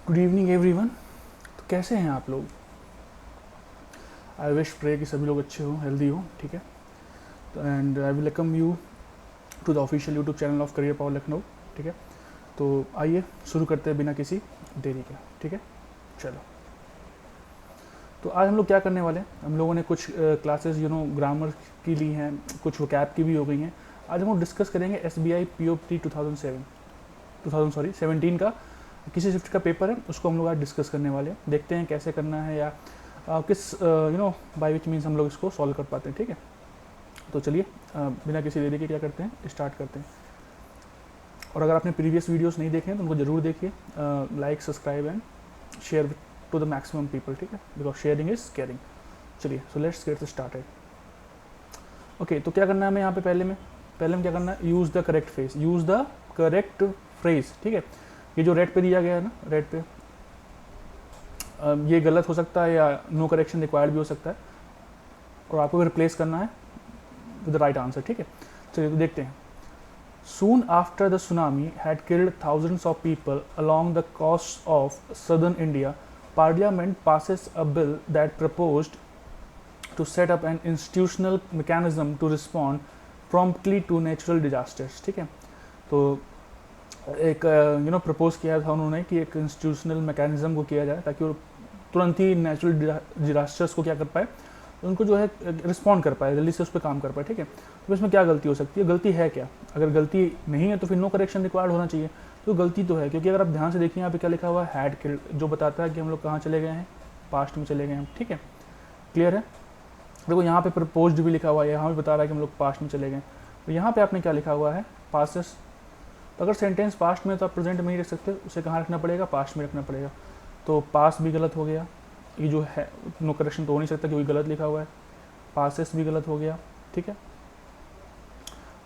Good evening everyone. तो कैसे हैं आप लोग? आई विश प्रे कि सभी लोग अच्छे हो, हेल्दी हो, ठीक है। तो and I will welcome you to the official YouTube channel of career power Lucknow, ठीक है। तो आइए शुरू करते हैं बिना किसी देरी के, ठीक है। चलो, तो आज हम लोग क्या करने वाले हैं, हम लोगों ने कुछ क्लासेस ग्रामर की ली हैं, कुछ वोकैब की भी हो गई हैं। आज हम लोग डिस्कस करेंगे SBI POP 2017 का किसी शिफ्ट का पेपर है, उसको हम लोग आज डिस्कस करने वाले हैं। देखते हैं कैसे करना है या किस बाय विच मीन्स हम लोग इसको सॉल्व कर पाते हैं, ठीक है। तो चलिए बिना किसी देरी के क्या करते हैं, स्टार्ट करते हैं। और अगर आपने प्रीवियस वीडियोस नहीं देखे हैं तो उनको जरूर देखिए, like subscribe and share to the maximum people, ठीक है, बिकॉज शेयरिंग इज केयरिंग। चलिए, so let's get started. Okay, तो क्या करना है हमें यहाँ पे पहले में क्या करना है, use the correct phrase, use the correct phrase, ठीक है। ये जो रेड पे दिया गया है ना, रेड पे, ये गलत हो सकता है या नो करेक्शन रिक्वायर्ड भी हो सकता है, और आपको रिप्लेस करना है विद द राइट आंसर, ठीक है। चलिए तो देखते हैं। Soon after the tsunami had killed thousands of people along the coast of southern India, Parliament passes a bill that proposed to set up an institutional mechanism to respond promptly to natural disasters, ठीक है। तो एक propose किया था उन्होंने कि एक institutional mechanism को किया जाए ताकि वो तुरंत ही नेचुरल डिजास्टर्स को क्या कर पाए, उनको जो है रिस्पॉन्ड कर पाए, जल्दी से उस पर काम कर पाए, ठीक है। तो इसमें क्या गलती हो सकती है, गलती है क्या? अगर गलती नहीं है तो फिर नो करेक्शन रिक्वायर्ड होना चाहिए। तो गलती तो है, क्योंकि अगर आप ध्यान से देखिए यहाँ पे क्या लिखा हुआ है, हैड किल्ड, जो बताता है कि हम लोग कहाँ चले गए हैं, पास्ट में चले गए हैं, ठीक है। क्लियर है? देखो यहाँ पे प्रपोज्ड भी लिखा हुआ है, यहाँ भी बता रहा है कि हम लोग पास्ट में चले गए। तो यहाँ पे आपने क्या लिखा हुआ है, पास्ट। तो अगर सेंटेंस पास्ट में तो आप प्रेजेंट में नहीं रख सकते, उसे कहाँ रखना पड़ेगा, पास्ट में रखना पड़ेगा। तो पास्ट भी गलत हो गया, ये जो है नो करेक्शन तो हो नहीं सकता क्योंकि गलत लिखा हुआ है। पासेस भी गलत हो गया, ठीक है।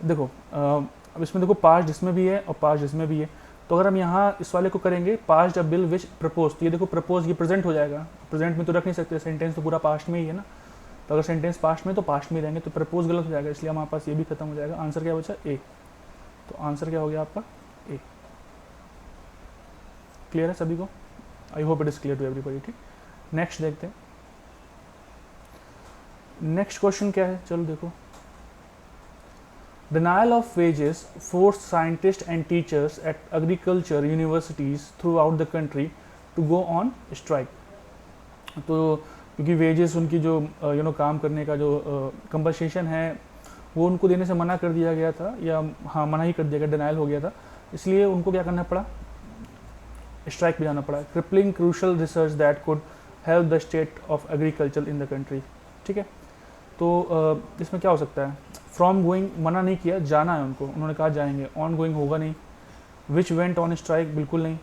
देखो अब इसमें देखो पास्ट जिसमें भी है और पास्ट जिसमें भी है, तो अगर हम यहाँ इस वाले को करेंगे past a bill which propose, तो ये देखो प्रपोज ये प्रेजेंट हो जाएगा, प्रेजेंट में तो रख नहीं सकते, सेंटेंस तो पूरा पास्ट में ही है ना। तो अगर सेंटेंस पास्ट में तो पास्ट में रहेंगे, तो प्रपोज गलत हो जाएगा, इसलिए हमारे पास ये भी खत्म हो जाएगा। आंसर क्या बचा, ए। तो आंसर क्या हो गया आपका, ए। क्लियर है सभी को? I hope it is clear to everybody, ठीक। नेक्स्ट देखते हैं, नेक्स्ट क्वेश्चन क्या है, चलो देखो। Denial of wages forced scientists and teachers at agriculture universities throughout the country to go on strike. तो क्योंकि वेजेस उनकी जो काम करने का जो कंपनसेशन है वो उनको देने से मना कर दिया गया था, या हाँ मना ही कर दिया गया, डिनाइल हो गया था, इसलिए उनको क्या करना पड़ा, स्ट्राइक पे जाना पड़ा। Crippling crucial research that could help the state of agriculture in the country, ठीक है। तो इसमें क्या हो सकता है, फ्रॉम गोइंग मना नहीं किया, जाना है उनको, उन्होंने कहा जाएंगे। ऑन गोइंग होगा नहीं। विच वेंट ऑन स्ट्राइक, बिल्कुल नहीं।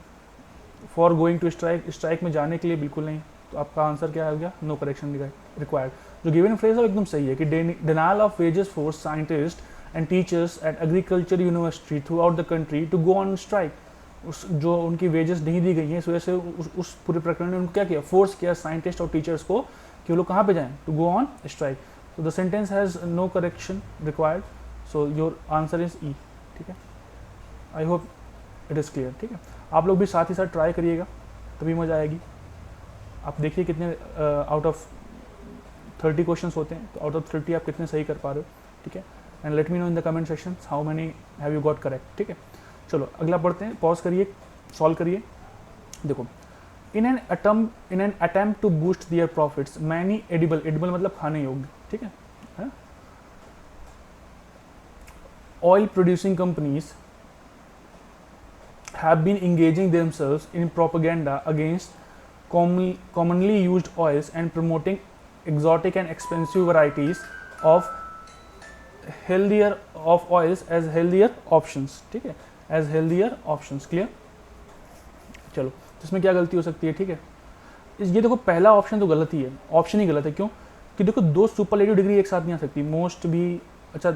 For going to strike, strike में जाने के लिए, बिल्कुल नहीं। तो आपका आंसर क्या हो गया, नो करेक्शन रिक्वायर्ड। जो गिवन फ्रेज है एकदम सही है कि denial of wages for scientist and teachers at agriculture university throughout the country to go on strike. उस जो उनकी वेजेस नहीं दी गई हैं, इस वजह से उस पूरे प्रकरण ने उनको क्या किया, फोर्स किया साइंटिस्ट और टीचर्स को कि वो लोग कहाँ पे जाएं, to go on strike. So the sentence has no correction required. So your answer is E, ठीक है। I hope it is clear, ठीक है। आप लोग भी साथ ही साथ ट्राई करिएगा, तभी मज़ा आएगी। आप देखिए कितने आउट ऑफ 30 क्वेश्चंस होते हैं, तो आउट ऑफ 30 आप कितने सही कर पा रहे हो, ठीक है। And let me know in the comment section how many have you got correct, ठीक है। चलो अगला पढ़ते हैं, पॉज करिए, सॉल्व करिए। देखो, in an attempt to boost their profits many edible मतलब खाने योग्य, ठीक है, oil producing companies have been engaging themselves in propaganda against commonly used oils and promoting exotic and expensive varieties of oils as healthier options, ठीक है, as healthier options। Clear? चलो, इसमें क्या गलती हो सकती है, ठीक है। ये देखो पहला ऑप्शन तो गलत ही है, ऑप्शन ही गलत है। क्यों? कि देखो दो सुपरलेटिव डिग्री एक साथ नहीं आ सकती। मोस्ट भी अच्छा,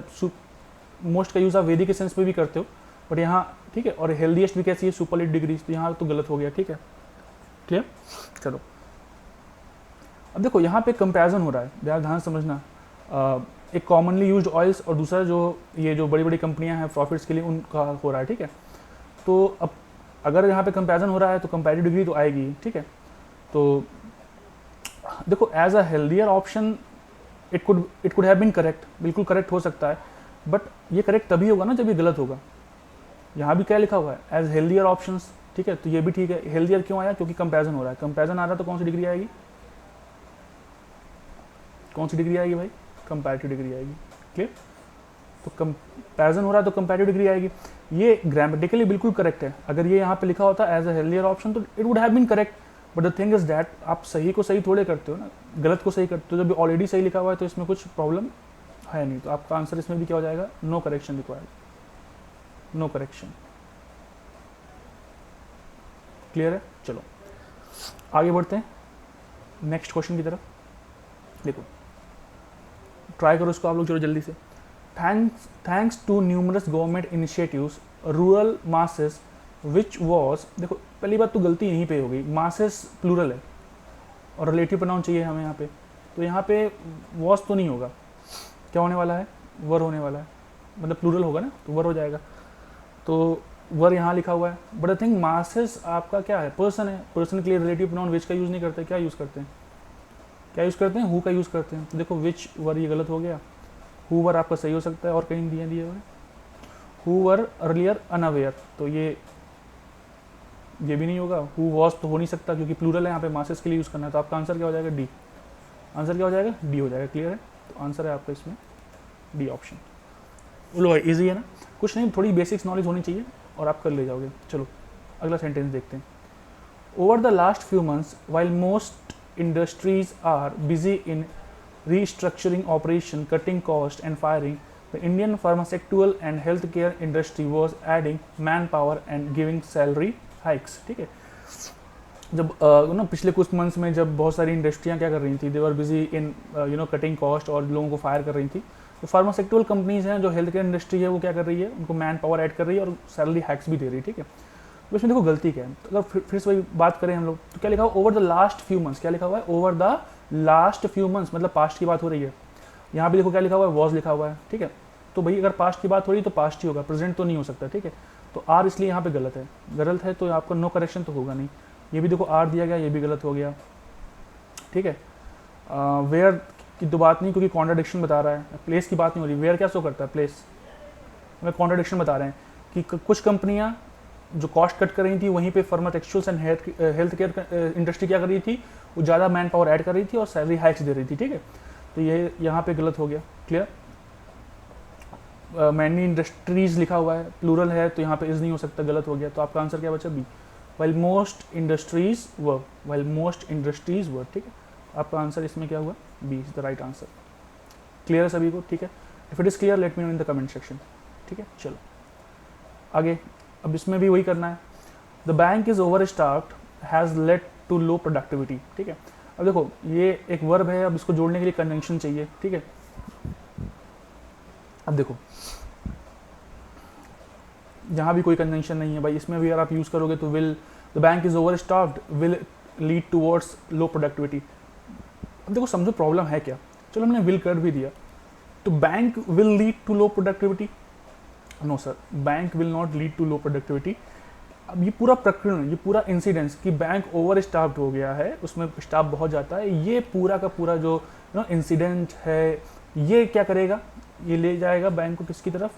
मोस्ट का यूज़ आप वैदिक के सेंस में भी करते हो, बट यहाँ ठीक है। और हेल्दीएस्ट भी कैसी है, सुपरलेटिव डिग्री, तो यहाँ तो गलत हो गया, ठीक है। क्लियर? चलो अब देखो यहाँ पे कंपैरिजन हो रहा है, ध्यान समझना। एक कॉमनली यूज्ड ऑयल्स और दूसरा जो ये जो बड़ी बड़ी कंपनियां हैं प्रॉफिट्स के लिए उनका हो रहा है, ठीक है। तो अब अगर यहाँ पे कंपैरिजन हो रहा है तो कंपैरेटिव डिग्री तो आएगी, ठीक है। तो देखो as a healthier option it could have been correct, बिल्कुल करेक्ट हो सकता है, बट ये करेक्ट तभी होगा ना जब ये गलत होगा। यहाँ भी क्या लिखा हुआ है, एज हेल्दियर ऑप्शंस, ठीक है, तो ये भी ठीक है। हेल्दियर क्यों आया, क्योंकि कंपैरिजन हो रहा है, कंपैरिजन आ रहा है तो कौन सी डिग्री आएगी, कौन सी डिग्री आएगी भाई, कंपैरेटिव डिग्री आएगी, क्लियर। तो कंपैरिजन हो रहा है तो कंपैरेटिव डिग्री आएगी। ये ग्रामेटिकली बिल्कुल करेक्ट है। अगर ये यहाँ पे लिखा होता एज अ हेल्दियर ऑप्शन तो it would have been correct, but the thing is that आप सही को सही थोड़े करते हो ना, गलत को सही करते हो। जब ऑलरेडी सही लिखा हुआ है तो इसमें कुछ प्रॉब्लम है नहीं, तो आपका आंसर इसमें भी क्या हो जाएगा, no correction required, no correction. Clear है, चलो आगे बढ़ते हैं नेक्स्ट क्वेश्चन की तरफ। देखो ट्राई करो इसको आप लोग, चलो जल्दी से। Thanks to numerous government initiatives rural masses which was, देखो पहली बात तो गलती यहीं पे हो गई, मासेस प्लूरल है और रिलेटिव प्रोनाउन चाहिए हमें यहाँ पे, तो यहाँ पे वॉज तो नहीं होगा, क्या होने वाला है, वर होने वाला है, मतलब प्लूरल होगा ना तो वर हो जाएगा, तो वर यहाँ लिखा हुआ है। बट आई थिंक मासेस आपका क्या है, पर्सन है, पर्सन के लिए रिलेटिव प्रोनाउन विच का यूज़ नहीं करते, क्या यूज़ करते हैं, क्या यूज़ करते हैं, हु का यूज़ करते हैं। तो देखो विच वर ये गलत हो गया, हु वर आपका सही हो सकता है और कहीं दिए हुए हु वर अर्लियर अनअवेयर, तो ये भी नहीं होगा। हु वॉज तो हो नहीं सकता क्योंकि प्लूरल है, यहाँ पे मासेस के लिए यूज़ करना है, तो आपका आंसर क्या हो जाएगा, डी। आंसर क्या हो जाएगा, डी हो जाएगा, क्लियर है। तो आंसर है आपका इसमें डी ऑप्शन। बोलो भाई इजी है ना, कुछ नहीं, थोड़ी बेसिक्स नॉलेज होनी चाहिए और आप कर ले जाओगे। चलो अगला सेंटेंस देखते हैं। Over the last few months while most industries are busy in restructuring operation, cutting cost and firing, the Indian pharmaceutical and healthcare industry was adding manpower and giving salary hikes, ठीक है। जब ना पिछले कुछ months में जब बहुत सारी इंडस्ट्रियाँ क्या कर रही थी, they were busy in cutting cost और लोगों को फायर कर रही थी, तो फार्मास्यूटिकल कंपनीज हैं जो हेल्थ केयर इंडस्ट्री है वो क्या कर रही है, उनको मैन पावर ऐड कर रही है और सैलरी हैक्स भी दे रही है, ठीक है। तो इसमें देखो गलती क्या है, तो अगर फिर से वही बात करें हम लोग तो क्या लिखा हुआ, over the last few months, क्या लिखा हुआ है, over the last few months, मतलब पास्ट की बात हो रही है। यहाँ भी देखो क्या लिखा हुआ है, वॉज लिखा हुआ है, ठीक है। तो भाई अगर पास्ट की बात हो रही है तो पास्ट ही होगा, प्रेजेंट तो नहीं हो सकता, ठीक है। तो आर इसलिए यहाँ पे गलत है तो आपका नो करेक्शन तो होगा नहीं। ये भी देखो आर दिया गया, ये भी गलत हो गया, ठीक है। वेयर की तो बात नहीं क्योंकि कॉन्ट्राडिक्शन बता रहा है, प्लेस की बात नहीं हो रही, वेयर क्या शो करता है, प्लेस में कॉन्ट्राडिक्शन बता रहे हैं कि कुछ कंपनियां जो कॉस्ट कट कर रही थी वहीं पे pharmaceuticals and health care industry क्या कर रही थी, वो ज़्यादा मैन पावर ऐड कर रही थी और सैलरी हाइक्स दे रही थी, ठीक है। तो ये यहाँ पे गलत हो गया, क्लियर। मैनी इंडस्ट्रीज लिखा हुआ है, प्लूरल है तो यहाँ पे इज नहीं हो सकता, गलत हो गया। तो आपका आंसर क्या बचा, B. While most industries work, while most industries work, ठीक है। आपका आंसर इसमें क्या हुआ, B is the right answer. Clear है सभी को, ठीक है। If it is clear let me know in the comment section, ठीक है। चलो आगे, अब इसमें भी वही करना है। The bank is overstaffed has led to low productivity, ठीक है। अब देखो ये एक वर्ब है, अब इसको जोड़ने के लिए कंजंक्शन चाहिए, ठीक है। अब देखो यहाँ भी कोई कंजंक्शन नहीं है भाई, इसमें भी अगर आप यूज़ करोगे तो will, the bank is over staffed will lead towards low productivity. अब देखो समझो प्रॉब्लम है क्या, चलो हमने विल कर भी दिया, तो bank will lead to low productivity, no sir, bank will not lead to low productivity. अब ये पूरा प्रकरण, ये पूरा इंसिडेंस कि बैंक ओवर स्टाफ्ड हो गया है, उसमें स्टाफ बहुत जाता है, ये पूरा का पूरा जो इंसिडेंट है ये क्या करेगा, ये ले जाएगा बैंक को किसकी तरफ,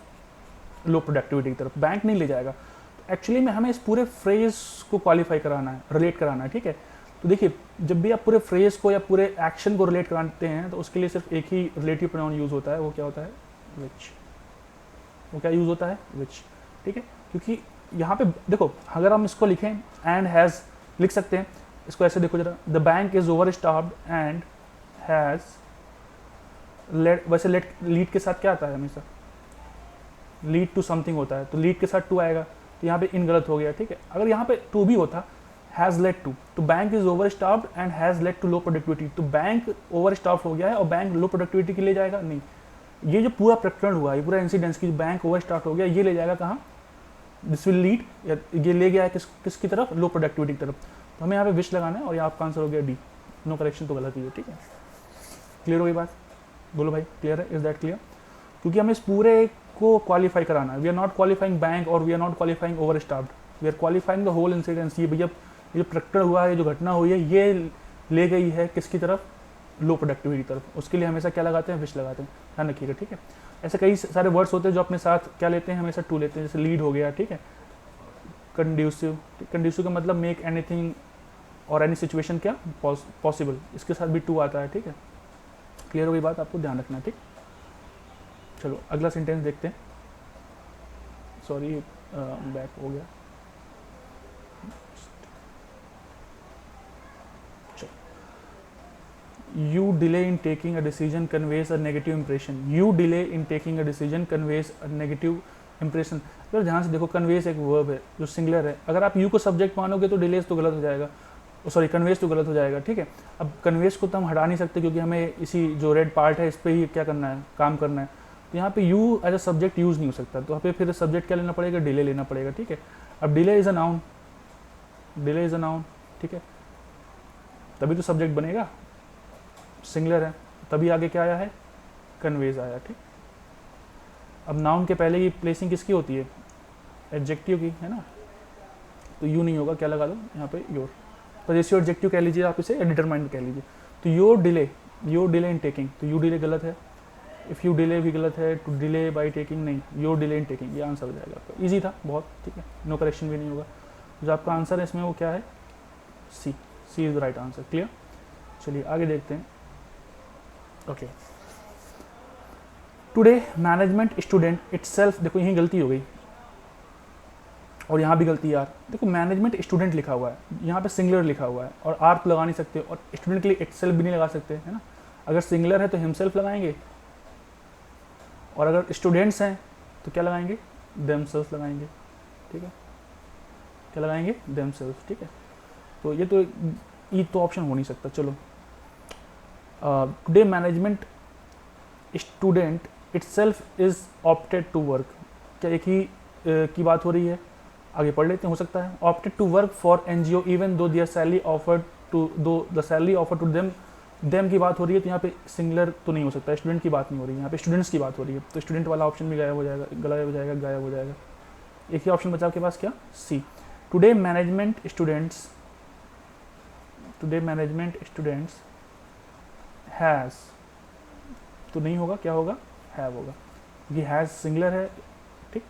लो प्रोडक्टिविटी की तरफ। बैंक नहीं ले जाएगा। तो एक्चुअली में हमें इस पूरे फ्रेज को क्वालिफाई कराना है, रिलेट कराना है, ठीक है। तो देखिए जब भी आप पूरे फ्रेज को या पूरे एक्शन को रिलेट कराते हैं तो उसके लिए सिर्फ एक ही रिलेटिव प्रोनाउन यूज़ होता है, वो क्या होता है, विच। वो क्या यूज़ होता है, विच, ठीक है। क्योंकि यहाँ पे देखो अगर हम इसको लिखें एंड हैज़ लिख सकते हैं, इसको ऐसे देखो जरा, the bank is overstaffed and has led, वैसे लीड के साथ क्या आता है हमेशा, लीड टू समथिंग होता है, तो लीड के साथ टू आएगा, तो यहाँ पे इन गलत हो गया, ठीक है। अगर यहाँ पे टू भी होता हैज़ लेड टू, तो bank is overstaffed and has led to low productivity, तो बैंक ओवर स्टाफ्ड हो गया है और बैंक लो प्रोडक्टिविटी के लिए जाएगा नहीं। ये जो पूरा प्रकरण हुआ, ये पूरा इंसिडेंस की बैंक ओवर स्टार्ट हो गया, ये ले जाएगा कहाँ, दिस विल लीड, ये ले गया है किसकी तरफ, लो प्रोडक्टिविटी की तरफ। तो हमें यहाँ पे विश लगाना है और यहाँ आपका आंसर हो गया डी, नो करेक्शन तो गलत ही है, ठीक है। क्लियर हो गई बात, बोलो भाई क्लियर है, इज दैट क्लियर। क्योंकि हमें इस पूरे को क्वालिफाई कराना है, we are not qualifying bank और we are not qualifying overstaffed, we are qualifying the whole incidence. ये भैया ये जो प्रकट हुआ है, ये जो घटना हुई है, ये ले गई है किसकी तरफ, लो प्रोडक्टिविटी की तरफ। उसके लिए हमेशा क्या लगाते हैं, विश लगाते हैं, ध्यान रखिएगा, ठीक है। ऐसे कई सारे वर्ड्स होते हैं जो अपने साथ क्या लेते हैं, हमेशा टू लेते हैं, जैसे लीड हो गया, ठीक है, कंड्यूसिव। कंड्यूसिव का मतलब मेक एनीथिंग और एनी सिचुएशन क्या पॉसिबल, इसके साथ भी टू आता है, ठीक है। क्लियर हो गई बात, आपको ध्यान रखना है, ठीक। चलो अगला सेंटेंस देखते हैं, सॉरी बैक हो गया। You delay in taking a decision conveys a negative impression. You delay in taking a decision conveys a negative impression. अगर ध्यान से देखो, कन्वेस एक वर्ब है जो सिंगुलर है। अगर आप यू को सब्जेक्ट मानोगे तो डिलेस तो गलत हो जाएगा, सॉरी कन्वेस तो गलत हो जाएगा, ठीक है। अब कन्वेस को तो हम हटा नहीं सकते क्योंकि हमें इसी जो रेड पार्ट है इस पर ही क्या करना है, काम करना है। तो यहाँ पे you as a subject use नहीं हो सकता, तो यहाँ पे फिर सब्जेक्ट क्या लेना पड़ेगा, डिले लेना पड़ेगा, ठीक है। अब delay is a noun, delay is a noun, ठीक है, तभी तो सब्जेक्ट बनेगा, सिंगुलर है, तभी आगे क्या आया है, कन्वेज आया, ठीक। अब नाउन के पहले की प्लेसिंग किसकी होती है, एडजेक्टिव की, है ना, तो यू नहीं होगा, क्या लगा दो यहाँ पे, योर। पजेसिव एडजेक्टिव कह लीजिए आप इसे, या डिटरमाइंड कह लीजिए। तो योर डिले इन टेकिंग, तो यू डिले गलत है, इफ़ यू डिले भी गलत है, टू डिले बाई टेकिंग नहीं, योर डिले इन टेकिंग, ये आंसर हो जाएगा आपका। ईजी था बहुत, ठीक है, नो करेक्शन भी नहीं होगा। जो आपका आंसर है इसमें वो क्या है, C, C is the right answer. Clear, चलिए आगे देखते हैं। Okay, today management student itself, देखो यहीं गलती हो गई और यहाँ भी गलती यार, देखो मैनेजमेंट स्टूडेंट लिखा हुआ है, यहाँ पे सिंगुलर लिखा हुआ है और आर तो लगा नहीं सकते, और स्टूडेंट के लिए इटसेल्फ भी नहीं लगा सकते, है ना। अगर सिंगुलर है तो हिमसेल्फ लगाएंगे, और अगर स्टूडेंट्स हैं तो क्या लगाएंगे, देमसेल्फ लगाएंगे, ठीक है, क्या लगाएंगे, देमसेल्फ, ठीक है। तो ये तो ई तो ऑप्शन हो नहीं सकता। चलो, today management student itself is opted to work, क्या एक ही की बात हो रही है, आगे पढ़ लेते हैं, हो सकता है। Opted to work for NGO even though their salary offered to, though the salary offer to them की बात हो रही है, तो यहाँ पे सिंगुलर तो नहीं हो सकता, स्टूडेंट की बात नहीं हो रही है, यहाँ पे स्टूडेंट्स की बात हो रही है, तो स्टूडेंट वाला ऑप्शन भी गायब हो जाएगा, गायब हो जाएगा, गायब हो जाएगा। एक ही ऑप्शन बचा आपके पास, क्या, C. Today management students, today management students has, तो नहीं होगा, क्या होगा, हैव होगा, क्योंकि हैज़ सिंगुलर है, ठीक।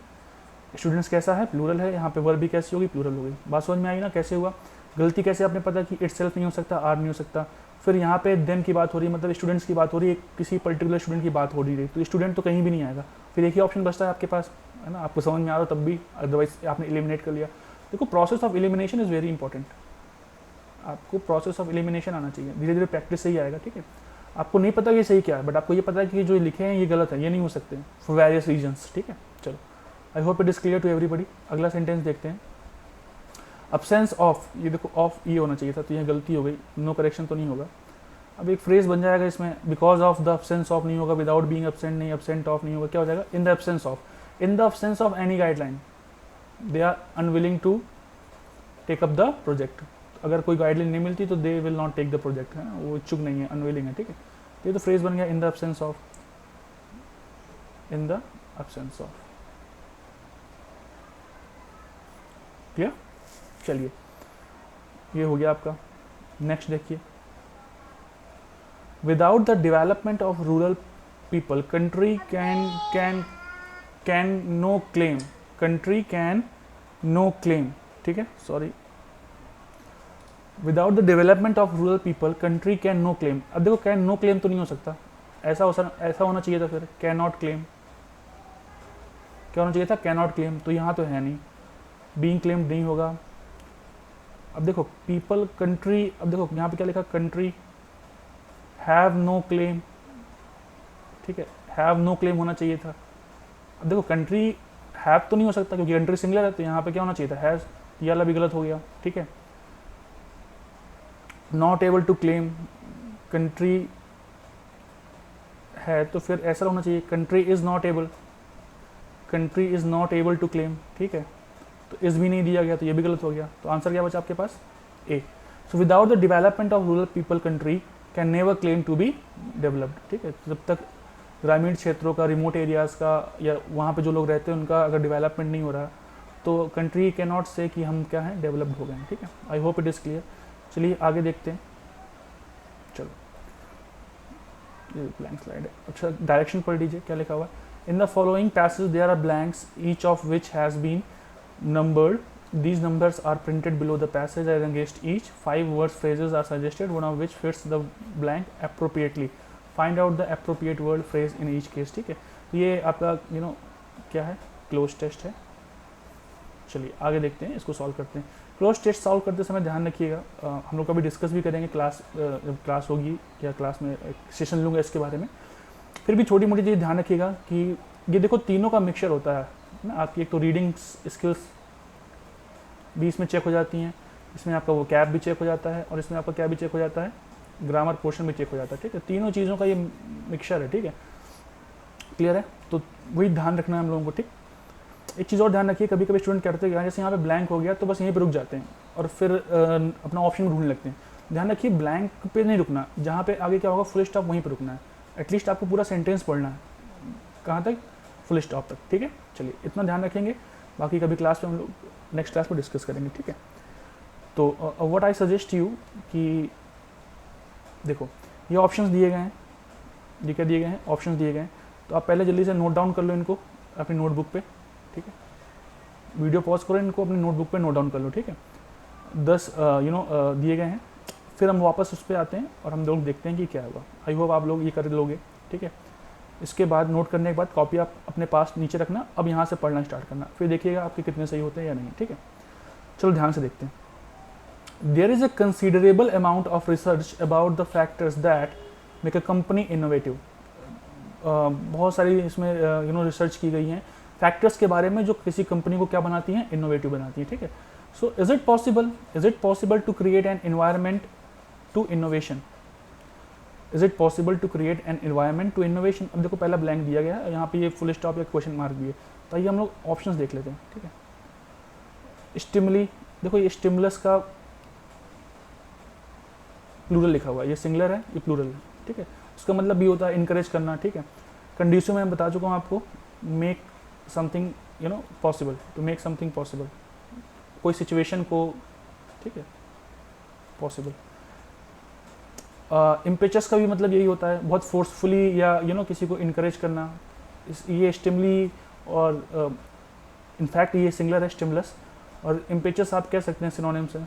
स्टूडेंट्स कैसा है, प्लूरल है, यहाँ पे वर्ब भी कैसी होगी, प्लूरल होगी। बात समझ में आई ना, कैसे हुआ, गलती कैसे आपने पता कि इटसेल्फ नहीं हो सकता, आर नहीं हो सकता। फिर यहाँ पे देम की बात हो रही है, मतलब स्टूडेंट्स की बात हो रही है, किसी पर्टिकुलर स्टूडेंट की बात हो रही है, तो स्टूडेंट तो कहीं भी नहीं आएगा, फिर एक ही ऑप्शन बचता है आपके पास, है ना। आपको समझ में आ रहा हो तब भी, अदरवाइज आपने एलिमिनेट कर लिया। देखो process of elimination is very important, आपको प्रोसेस ऑफ एलिमिनेशन आना चाहिए, धीरे धीरे प्रैक्टिस से ही आएगा, ठीक है। आपको नहीं पता ये सही क्या है, बट आपको ये पता है कि जो लिखे हैं ये गलत है, ये नहीं हो सकते फॉर वेरियस रीजंस, ठीक है। चलो, I hope it is clear to everybody. अगला सेंटेंस देखते हैं, अब्सेंस ऑफ, ये देखो ऑफ ये होना चाहिए था, तो ये गलती हो गई, नो करेक्शन तो नहीं होगा। अब एक फ्रेज बन जाएगा इसमें, because of the absence of नहीं होगा, विदाउट बीइंग एब्सेंट नहीं, एब्सेंट ऑफ नहीं होगा, क्या हो जाएगा, in the absence of, in the absence of any guideline they are unwilling to take up the project. अगर कोई गाइडलाइन नहीं मिलती तो they will not take the project, है ना, वो इच्छुक नहीं है, अनविलिंग है, ठीक है। ये तो फ्रेज बन गया, in the absence of, in the absence of. Clear, चलिए ये हो गया आपका। नेक्स्ट देखिए, without the development of rural people country can no claim, country can no claim, ठीक है, sorry, without the development of rural people country can no claim. अब देखो कैन नो क्लेम तो नहीं हो सकता, ऐसा होना चाहिए था, फिर कैन नॉट क्लेम, क्या होना चाहिए था, कैन नॉट क्लेम, तो यहाँ तो है नहीं, बीइंग क्लेम्ड नहीं होगा। अब देखो पीपल, कंट्री, अब देखो यहाँ पे क्या लिखा, कंट्री हैव नो क्लेम, ठीक है, हैव नो क्लेम होना चाहिए था। अब देखो कंट्री हैव तो नहीं हो सकता क्योंकि कंट्री सिंगुलर है, तो यहाँ पे क्या होना चाहिए था, हैज़, ये वाला भी गलत हो गया, ठीक है। Not able to claim, country है तो फिर ऐसा होना चाहिए, country is not able, country is not able to claim, ठीक है, तो इस भी नहीं दिया गया, तो ये भी गलत हो गया, तो आंसर क्या बचा आपके पास, A. So without the development of rural people country can never claim to be developed, ठीक है। जब तक ग्रामीण क्षेत्रों का, रिमोट एरियाज़ का, या वहाँ पे जो लोग रहते हैं उनका अगर डेवलपमेंट नहीं हो रहा, तो कंट्री कैन नॉट से कि हम क्या हैं, डेवलप्ड हो गए हैं। ठीक है, I hope it is clear. चलिए आगे देखते हैं। चलो ये ब्लैंक स्लाइड है। अच्छा, डायरेक्शन पढ़ लीजिए क्या लिखा हुआ है। In the following passage there are blanks each of which has been numbered. These numbers are printed below the passage as against each. 5 words phrases are suggested, one of which fits the blank appropriately. Find out the appropriate word phrase in each case. ठीक है, ये आपका क्या है, cloze test है। चलिए आगे देखते हैं, इसको सॉल्व करते हैं। क्लोज टेस्ट सॉल्व करते समय ध्यान रखिएगा, हम लोग कभी डिस्कस भी करेंगे जब क्लास होगी या क्लास में सेशन लूँगा इसके बारे में। फिर भी छोटी मोटी चीज़ ध्यान रखिएगा कि ये देखो तीनों का मिक्सचर होता है ना। आपकी एक तो रीडिंग स्किल्स भी इसमें चेक हो जाती हैं, इसमें आपका वो कैब भी चेक हो जाता है, और इसमें आपका क्या भी चेक हो जाता है, ग्रामर पोर्शन भी चेक हो जाता है। ठीक है, तीनों चीज़ों का ये मिक्सचर है। ठीक है, क्लियर है? तो वही ध्यान रखना है हम लोगों को। ठीक, एक चीज़ और ध्यान रखिए, कभी कभी स्टूडेंट करते हैं जैसे यहाँ पे ब्लैंक हो गया तो बस यहीं पे रुक जाते हैं और फिर अपना ऑप्शन ढूंढने लगते हैं। ध्यान रखिए ब्लैंक पे नहीं रुकना, जहाँ पे आगे क्या होगा फुल स्टॉप वहीं पर रुकना है। एटलीस्ट आपको पूरा सेंटेंस पढ़ना है, कहाँ तक, फुल स्टॉप तक। ठीक है, चलिए इतना ध्यान रखेंगे, बाकी कभी क्लास में हम लोग नेक्स्ट क्लास में डिस्कस करेंगे। ठीक है, तो व्हाट आई सजेस्ट यू कि देखो ये ऑप्शंस दिए गए हैं, ये क्या दिए गए हैं, ऑप्शंस दिए गए हैं। तो आप पहले जल्दी से नोट डाउन कर लो इनको अपनी नोटबुक पे। ठीक है, वीडियो पॉज करो, इनको अपनी नोटबुक पे नोट डाउन कर लो। ठीक है, 10 दिए गए हैं, फिर हम वापस उस पर आते हैं और हम लोग देखते हैं कि क्या हुआ। आई होप आप लोग ये कर लोगे। ठीक है, इसके बाद नोट करने के बाद कॉपी आप अपने पास नीचे रखना, अब यहाँ से पढ़ना स्टार्ट करना, फिर देखिएगा आपके कितने सही होते हैं या नहीं। ठीक है, चलो ध्यान से देखते हैं। There is a considerable amount of research about the factors that make a company innovative. बहुत सारी इसमें रिसर्च की गई हैं फैक्टर्स के बारे में जो किसी कंपनी को क्या बनाती हैं, इनोवेटिव बनाती हैं। ठीक है, so is it possible to create an environment to innovation? Is it possible to create an environment to innovation? अब देखो पहला ब्लैंक दिया गया है, यहाँ पे ये फुल स्टॉप या क्वेश्चन मार्क भी है, तो आइए हम लोग ऑप्शंस देख लेते हैं। ठीक है, स्टिमुली, देखो ये स्टिमुलस का प्लूरल लिखा हुआ है, ये सिंगुलर है, ये प्लूरल है। ठीक है, उसका मतलब भी होता है इनकरेज करना। ठीक है, कंडीशन में मैं बता चुका हूँ आपको, make something possible, to make something possible, कोई सिचुएशन को, ठीक है, पॉसिबल। इम्पेचस का भी मतलब यही होता है, बहुत फोर्सफुली या किसी को इनकरेज करना। ये स्टिमुली और इनफैक्ट ये सिंगुलर है स्टिमुलस, और इम्पेचस आप कह सकते हैं सिनोनिम से।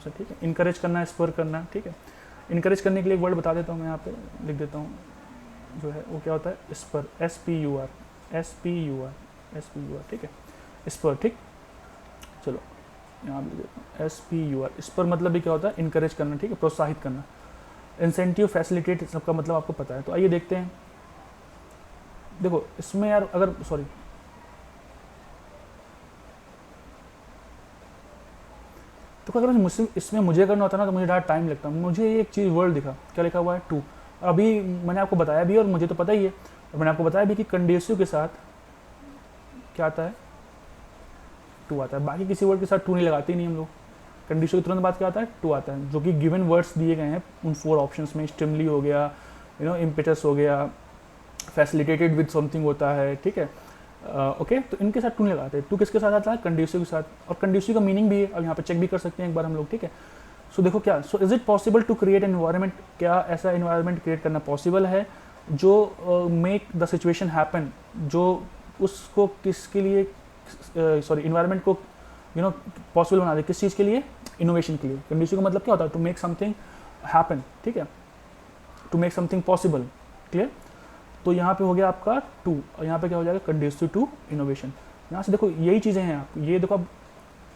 ठीक है, इनकरेज करना, स्पर करना। ठीक है, इनकरेज करने के लिए एक वर्ड बता देता हूँ मैं, यहाँ पे लिख देता हूँ, जो है वो क्या होता है, स्पर, SPUR। ठीक है, स्पर। ठीक, चलो यहाँ लिख देता हूँ SPUR। स्पर मतलब भी क्या होता है, इनकरेज करना। ठीक है, प्रोत्साहित करना। इंसेंटिव, फैसिलिटेट, सबका मतलब आपको पता है। तो आइए देखते हैं। देखो इसमें यार अगर तो अगर मुझसे इसमें मुझे करना होता ना तो मुझे ज़्यादा टाइम लगता। मुझे एक चीज़ वर्ड दिखा, क्या लिखा हुआ है, टू। अभी मैंने आपको बताया भी और मुझे तो पता ही है, और मैंने आपको बताया भी कि कंडेसिव के साथ क्या आता है, टू आता है। बाकी किसी वर्ड के साथ टू नहीं लगाते ही नहीं हम लोग। कंडीशन के तुरंत बाद क्या आता है, टू आता है, जो कि गिवन वर्ड्स दिए गए हैं उन 4 ऑप्शंस में। स्टिमुली हो गया, इम्पेटस हो गया, फैसिलिटेटेड विद समथिंग होता है। ठीक है, ओके, तो इनके साथ टू नहीं लगाते। टू किसके साथ आता है, कंडीसिव के साथ, और कंडीसिव का मीनिंग भी है, अब यहाँ पे चेक भी कर सकते हैं एक बार हम लोग। ठीक है, सो देखो क्या, so is it possible to create an environment, क्या ऐसा एनवायरनमेंट क्रिएट करना पॉसिबल है जो मेक द सिचुएशन हैपन, जो उसको किसके लिए, सॉरी, एनवायरनमेंट को पॉसिबल बना दे, किस चीज़ के लिए, इनोवेशन के लिए। कंडीशन का मतलब क्या होता है, टू मेक समथिंग हैपन। ठीक है, to make something possible. Clear? तो यहाँ पे हो गया आपका टू, और यहाँ पे क्या हो जाएगा, कंडीसिव टू इनोवेशन। यहाँ से देखो यही चीज़ें हैं आप, ये देखो अब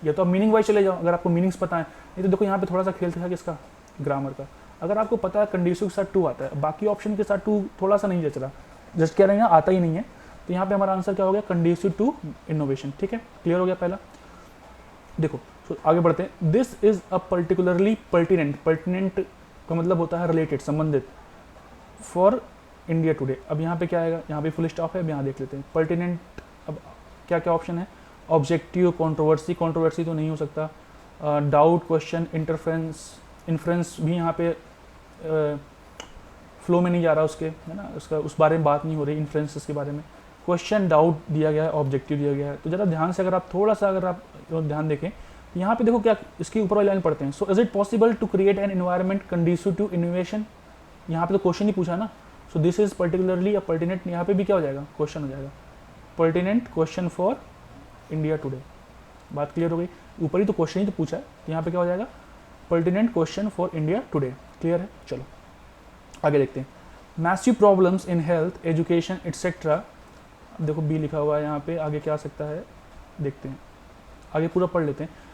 या तो आप मीनिंग वाइज चले जाओ अगर आपको मीनिंग्स पता है, नहीं तो देखो यहाँ पे थोड़ा सा खेल था किसका, ग्रामर का। अगर आपको पता है कंडीसिव के साथ टू आता है, बाकी ऑप्शन के साथ टू थोड़ा सा नहीं जच रहा, जस्ट कह रहे हैं आता ही नहीं है, तो यहाँ पे हमारा आंसर क्या हो गया, कंडीसिव टू इनोवेशन। ठीक है, क्लियर हो गया पहला। देखो तो आगे बढ़ते हैं। This is a particularly pertinent का मतलब होता है रिलेटेड, संबंधित, फॉर इंडिया टुडे। अब यहाँ पे क्या आएगा, यहाँ पे फुल स्टॉप है, अब यहाँ देख लेते हैं पर्टिनेंट। अब क्या क्या ऑप्शन है, ऑब्जेक्टिव, कंट्रोवर्सी, कंट्रोवर्सी तो नहीं हो सकता, डाउट, क्वेश्चन, इंटरफेरेंस, इन्फ्रेंस भी यहाँ पे फ्लो में नहीं जा रहा उसके, है ना, उसका उस बारे में बात नहीं हो रही, इन्फ्रेंसेस के बारे में क्वेश्चन, डाउट दिया गया है, ऑब्जेक्टिव दिया गया है। तो ज़रा ध्यान से अगर आप थोड़ा सा अगर आप ध्यान देखें तो यहाँ पे देखो क्या इसके ऊपर वाली लाइन पढ़ते हैं। So is it possible to create an environment conducive to innovation. यहाँ पे तो क्वेश्चन ही पूछा ना, so this is particularly a pertinent, यहाँ पे भी क्या हो जाएगा, क्वेश्चन हो जाएगा, pertinent question for India today. बात क्लियर हो गई, ऊपर ही तो क्वेश्चन ही तो पूछा है, तो यहाँ पे क्या हो जाएगा, pertinent question for India today. Clear है, चलो आगे देखते हैं। Massive problems in health, education etcetera. देखो बी लिखा हुआ है यहाँ पे, आगे क्या आ सकता है देखते हैं, आगे पूरा पढ़ लेते हैं।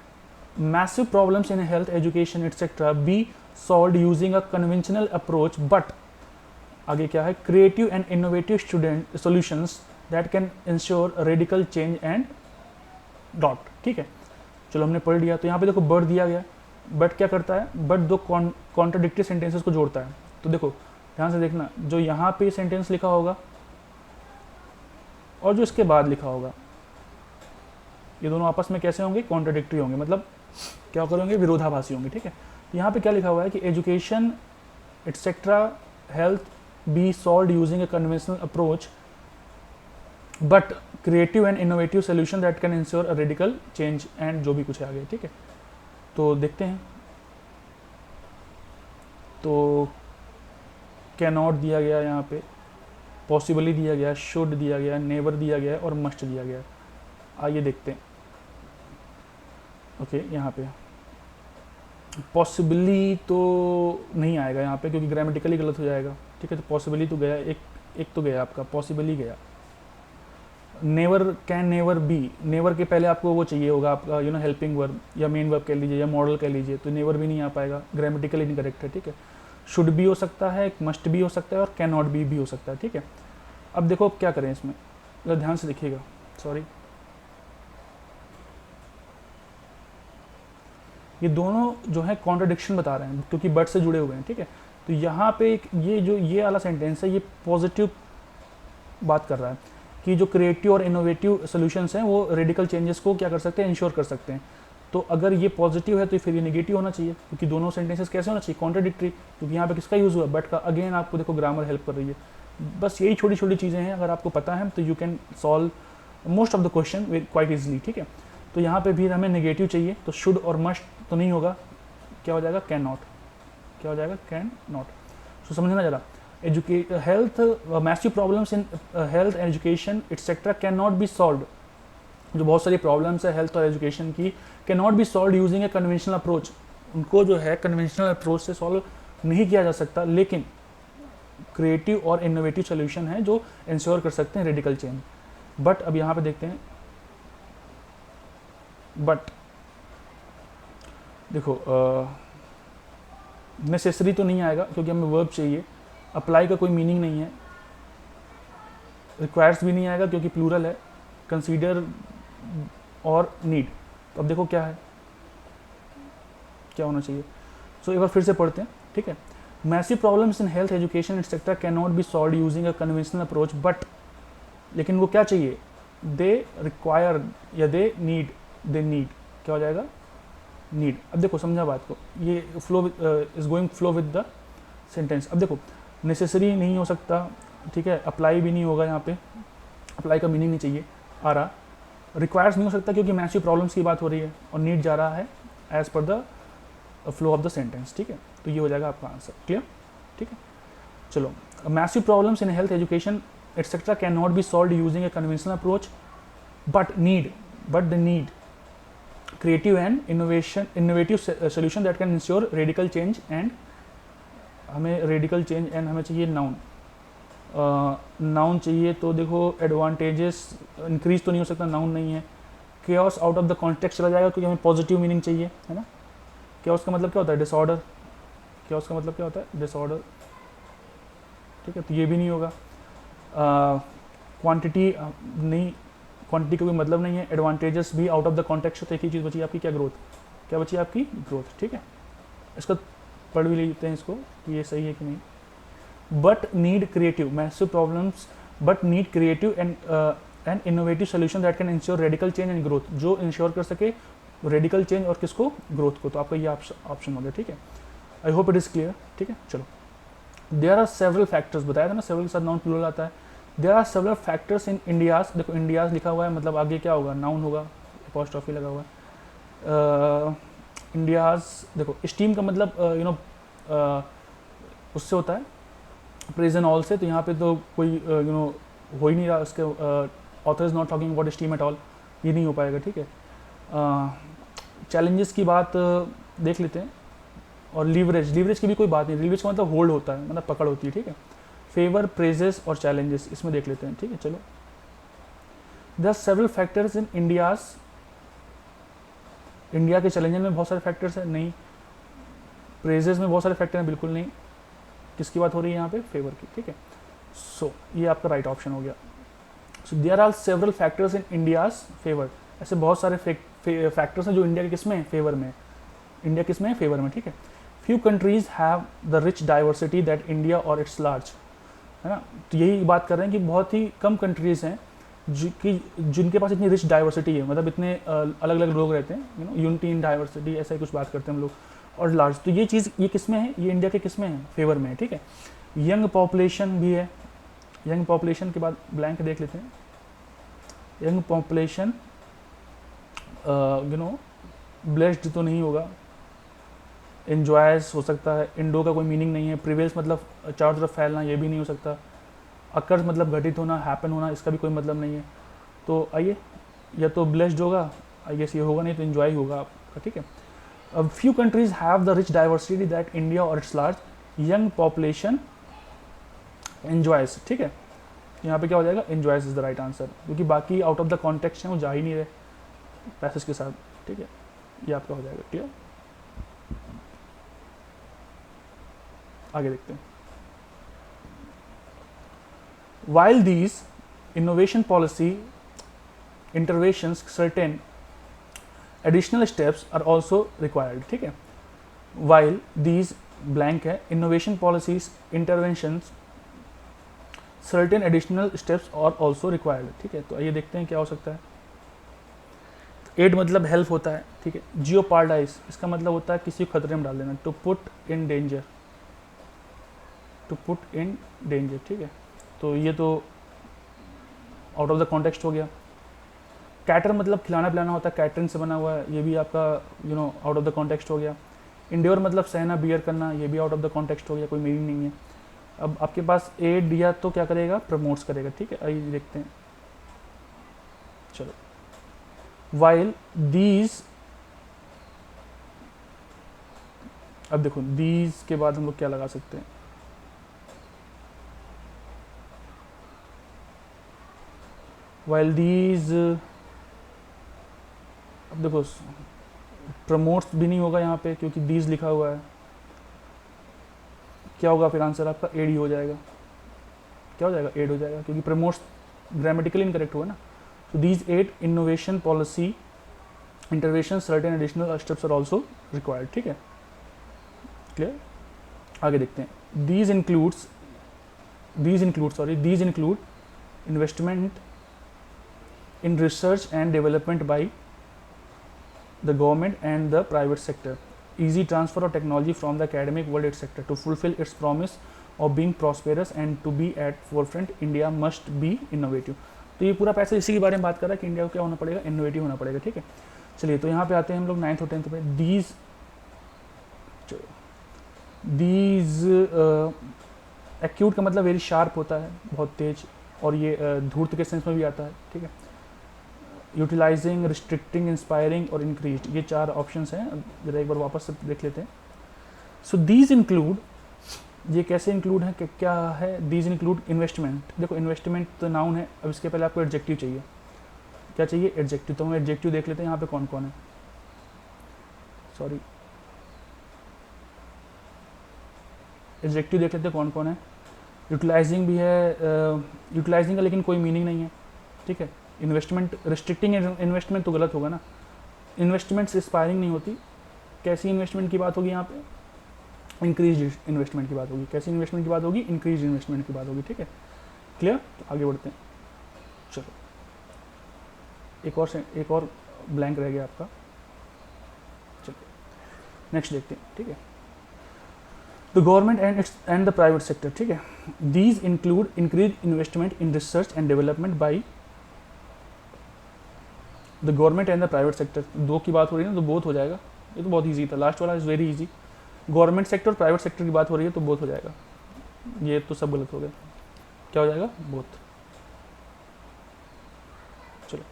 Massive problems in health, education etcetera be solved using a conventional approach, but आगे क्या है, creative and innovative student solutions that can ensure radical change and dot. ठीक है, चलो हमने पढ़ लिया। तो यहाँ पे देखो बट दिया गया, बट क्या करता है, बट दो कॉन्ट्राडिक्टरी सेंटेंसेस को जोड़ता है। तो देखो ध्यान से देखना, जो यहाँ पे सेंटेंस लिखा होगा और जो इसके बाद लिखा होगा, ये दोनों आपस में कैसे होंगे, कॉन्ट्राडिक्टरी होंगे, मतलब क्या करेंगे, विरोधाभासी होंगे। ठीक है, तो यहाँ पे क्या लिखा हुआ है कि education etcetera health be solved using a conventional approach but creative and innovative solution that can ensure a radical change and जो भी कुछ है आगे। ठीक है, तो देखते हैं। तो कैन नॉट दिया गया, यहाँ पे पॉसिबली दिया गया, शुड दिया गया, नेवर दिया गया और मस्ट दिया गया। आइए देखते हैं। ओके, यहाँ पे पॉसिबली तो नहीं आएगा यहाँ पे, क्योंकि ग्रामेटिकली गलत हो जाएगा। ठीक है, तो पॉसिबली तो गया, एक तो गया आपका, पॉसिबली गया। Never, can never be, never के पहले आपको वो चाहिए होगा आपका हेल्पिंग वर्ब या मेन वर्ब कह लीजिए या मॉडल कह लीजिए, तो नेवर भी नहीं आ पाएगा, ग्रामेटिकली इनकरेक्ट है। ठीक है, शुड भी हो सकता है, मस्ट भी हो सकता है और कैन नॉट भी हो सकता है। ठीक है, अब देखो अब क्या करें इसमें, मतलब ध्यान से देखिएगा, सॉरी, ये दोनों जो है कॉन्ट्रडिक्शन बता रहे हैं क्योंकि बट से जुड़े हुए हैं। ठीक है, तो यहाँ पे ये वाला सेंटेंस है, ये पॉजिटिव बात कर रहा है कि जो क्रिएटिव और इनोवेटिव सोल्यूशंस हैं वो रेडिकल चेंजेस को क्या कर सकते हैं, इंश्योर कर सकते हैं। तो अगर ये पॉजिटिव है तो फिर ये नेगेटिव होना चाहिए, क्योंकि दोनों सेंटेंसेस कैसे होना चाहिए, कॉन्ट्रडिक्टरी, क्योंकि यहाँ पे किसका यूज़ हुआ, बट का। अगेन आपको देखो ग्रामर हेल्प कर रही है। बस यही छोटी छोटी चीज़ें हैं, अगर आपको पता है तो you can solve most of the question quite easily. ठीक है, तो यहाँ पे भी हमें नेगेटिव चाहिए, तो शुड और मस्ट तो नहीं होगा, क्या हो जाएगा, कैन नॉट। क्या हो जाएगा, कैन नॉट। तो समझना जरा, health massive problems in health education etcetera can not be solve. जो बहुत सारी प्रॉब्लम्स है हेल्थ और एजुकेशन की, can not be solved using a conventional approach, उनको जो है कन्वेंशनल अप्रोच से सॉल्व नहीं किया जा सकता, लेकिन क्रिएटिव और इनोवेटिव सोल्यूशन है जो इंश्योर कर सकते हैं रेडिकल चेंज। बट अब यहाँ पे देखते हैं, बट देखो नेसेसरी तो नहीं आएगा क्योंकि हमें वर्ब चाहिए, अप्लाई का कोई मीनिंग नहीं है, रिक्वायर्स भी नहीं आएगा क्योंकि प्लूरल है, कंसीडर और नीड। तो अब देखो क्या है, क्या होना चाहिए। सो एक बार फिर से पढ़ते हैं। ठीक है, massive problems in health education etcetera can not be solved using a conventional approach but, लेकिन वो क्या चाहिए, दे रिक्वायर या दे नीड, दे नीड, क्या हो जाएगा, नीड। अब देखो समझा बात को, ये flow is going flow with the sentence. अब देखो नेसेसरी नहीं हो सकता, ठीक है, अप्लाई भी नहीं होगा, यहाँ पे अप्लाई का मीनिंग नहीं चाहिए आ रहा, रिक्वायर्स नहीं हो सकता क्योंकि मैसिव प्रॉब्लम्स की बात हो रही है, और नीड जा रहा है as per the flow of the sentence. ठीक है, तो ये हो जाएगा आपका आंसर। क्लियर, ठीक है, चलो। Massive problems in health education etcetera can not be solved using a conventional approach but the need creative and innovative solution that can ensure radical change and, हमें रेडिकल चेंज एंड हमें चाहिए noun, noun चाहिए। तो देखो advantages increase तो नहीं हो सकता, नाउन नहीं है। Chaos out of the context चला जाएगा क्योंकि हमें पॉजिटिव मीनिंग चाहिए, है ना। केओस का मतलब क्या होता है, डिसऑर्डर, केओस का मतलब क्या होता है, डिसऑर्डर। ठीक है, तो ये भी नहीं होगा। क्वांटिटी नहीं, क्वांटिटी का कोई मतलब नहीं है। एडवांटेजेस भी आउट ऑफ द कॉन्टेक्स्ट, तो एक ही चीज़ बची आपकी, क्या, ग्रोथ। क्या बची आपकी, ग्रोथ। ठीक है, इसका पढ़ भी लेते हैं इसको कि ये सही है कि नहीं। But need creative, massive problems but need creative and innovative solution that can ensure radical change and growth, जो इंश्योर कर सके रेडिकल चेंज और किसको, ग्रोथ को। तो आपका ये ऑप्शन हो गया। ठीक है, I hope it is clear. ठीक है, चलो। देयर आर सेवरल फैक्टर्स, बताया था ना, सेवरल के साथ नाउन प्लूरल आता है। There are several factors in India's, देखो इंडियाज लिखा हुआ है मतलब आगे क्या होगा, नाउन होगा, अपॉस्ट्रोफी लगा हुआ है। इंडियाज देखो स्टीम का मतलब उससे होता है प्रेज एंड ऑल से, तो यहाँ पे तो कोई हो ही नहीं रहा, उसके author is not talking about steam at all, ये नहीं हो पाएगा, ठीक है। चैलेंजेस की बात देख लेते हैं, और लीवरेज की भी कोई बात नहीं, लीवरेज का मतलब होल्ड होता है, मतलब पकड़ होती है, ठीक है। फेवर, प्रेजेस और चैलेंजेस इसमें देख लेते हैं, ठीक है। चलो, there are several factors in India's, India के चैलेंजेस में बहुत सारे फैक्टर्स हैं, नहीं। प्रेजेस में बहुत सारे फैक्टर हैं, बिल्कुल नहीं। किसकी बात हो रही है यहाँ पे, फेवर की, ठीक है। सो ये आपका राइट ऑप्शन हो गया। So there are several factors in India's favour, ऐसे बहुत सारे फैक्टर्स हैं जो इंडिया के किस में, फेवर में, इंडिया किस में, फेवर में, ठीक है। Few countries have the rich diversity that India और इट्स लार्ज, है ना। तो यही बात कर रहे हैं कि बहुत ही कम कंट्रीज हैं जिनके पास इतनी रिच डाइवर्सिटी है, मतलब इतने अलग अलग लोग रहते हैं, यूनिटी इन डाइवर्सिटी, ऐसा ही कुछ बात करते हैं हम लोग, और लार्ज। तो ये चीज़ ये किस में है, ये इंडिया के किस में है, फेवर में है, ठीक है। यंग पॉपुलेशन भी है, यंग पॉपुलेशन के बाद ब्लैंक देख लेते हैं। यंग पॉपुलेशन ब्लेस्ड तो नहीं होगा, एन्जॉयस हो सकता है, इंडो का कोई मीनिंग नहीं है, प्रिवेल्स मतलब चारों तरफ फैलना, ये भी नहीं हो सकता, अकर्स मतलब घटित होना, हैपन होना, इसका भी कोई मतलब नहीं है। तो आइए, या तो ब्लेस्ड होगा, आई गेस ये होगा, नहीं तो एन्जॉय होगा आपका, ठीक है। अब few countries have the rich diversity that India और its large, young population enjoys, ठीक है। यहाँ पे क्या हो जाएगा, enjoys is the right answer, क्योंकि बाकी आउट ऑफ द कॉन्टेक्स्ट हैं, वो जा ही नहीं रहे पैसेज के साथ, ठीक है। ये आपका हो जाएगा, क्लियर। आगे देखते हैं। While these innovation policy interventions, certain additional steps are also required, ठीक है। While these blank है, innovation policies interventions, certain additional steps are also required, ठीक है। तो आइए देखते हैं क्या हो सकता है। एड मतलब हेल्प होता है, ठीक है। जियोपार्डाइज इसका मतलब होता है किसी को खतरे में डाल देना, to put in danger, to put in danger, ठीक है। तो ये तो आउट ऑफ द कॉन्टेक्स्ट हो गया। कैटर मतलब खिलाना पिलाना होता है, कैटरिंग से बना हुआ है, ये भी आपका आउट ऑफ द कॉन्टेक्स्ट हो गया। इंड्योर मतलब सहना, बियर करना, ये भी आउट ऑफ द कॉन्टेक्स्ट हो गया, कोई मीनिंग नहीं है। अब आपके पास एड दिया तो क्या करेगा, प्रमोट्स करेगा, ठीक है। आइए देखते हैं, चलो। वाइल दीज, अब देखो दीज के बाद हम लोग क्या लगा सकते हैं, while these, अब देखो प्रमोट्स भी नहीं होगा यहाँ पे क्योंकि दीज लिखा हुआ है, क्या होगा फिर आंसर आपका, एड ही हो जाएगा। क्या हो जाएगा, एड हो जाएगा, क्योंकि प्रमोट्स ग्रामेटिकली इनकरेक्ट हुआ ना। तो these aid innovation policy intervention, certain additional steps are also required, ठीक है, क्लियर। आगे देखते हैं। These include investment in research and development by the government and the private sector, easy transfer of technology from the academic world etc. to fulfill its promise of being prosperous and to be at forefront, India must be innovative। तो ये पूरा पैसा इसी के बारे में बात कर रहा है कि इंडिया को क्या होना पड़ेगा, इनोवेटिव होना पड़ेगा, ठीक है। चलिए तो यहाँ पे आते हैं हम लोग 9th और 10th पे। दीज एक्यूट का मतलब वेरी शार्प होता है, बहुत तेज, और ये धूर्त के सेंस में भी आता है, ठीक है। यूटिलाइजिंग, रिस्ट्रिक्टिंग, इंस्पायरिंग और इंक्रीज, ये 4 ऑप्शंस हैं, जरा एक बार वापस से देख लेते हैं। सो दीज इंक्लूड, ये कैसे इंक्लूड है, क्या है, दीज इंक्लूड इन्वेस्टमेंट। देखो इन्वेस्टमेंट तो नाउन है, अब इसके पहले आपको एडजेक्टिव चाहिए, क्या चाहिए, एडजेक्टिव। तो हम एडजेक्टिव देख लेते हैं यहाँ पे कौन कौन है, सॉरी एडजेक्टिव देख लेते हैं कौन कौन है। यूटिलाइजिंग भी है, यूटिलाइजिंग का लेकिन कोई मीनिंग नहीं है, ठीक है। इन्वेस्टमेंट, रिस्ट्रिक्टिंग इन्वेस्टमेंट तो गलत होगा ना, इन्वेस्टमेंट से इंस्पायरिंग नहीं होती। कैसी इन्वेस्टमेंट की बात होगी यहाँ पे, इंक्रीज इन्वेस्टमेंट की बात होगी। कैसी इन्वेस्टमेंट की बात होगी, इंक्रीज इन्वेस्टमेंट की बात होगी, ठीक है, क्लियर। तो आगे बढ़ते हैं, चलो एक और ब्लैंक रह गया आपका, चलो नेक्स्ट देखते हैं, ठीक है। The government and the private sector, ठीक है, these include increase investment in research and development by the government and the private sector. दो की बात हो रही है ना, तो बोथ हो जाएगा, ये तो बहुत ईजी था, लास्ट वाला is very easy. Government sector और प्राइवेट सेक्टर की बात हो रही है तो बोथ हो जाएगा, ये तो सब गलत हो गया, क्या हो जाएगा, बोथ। चलो,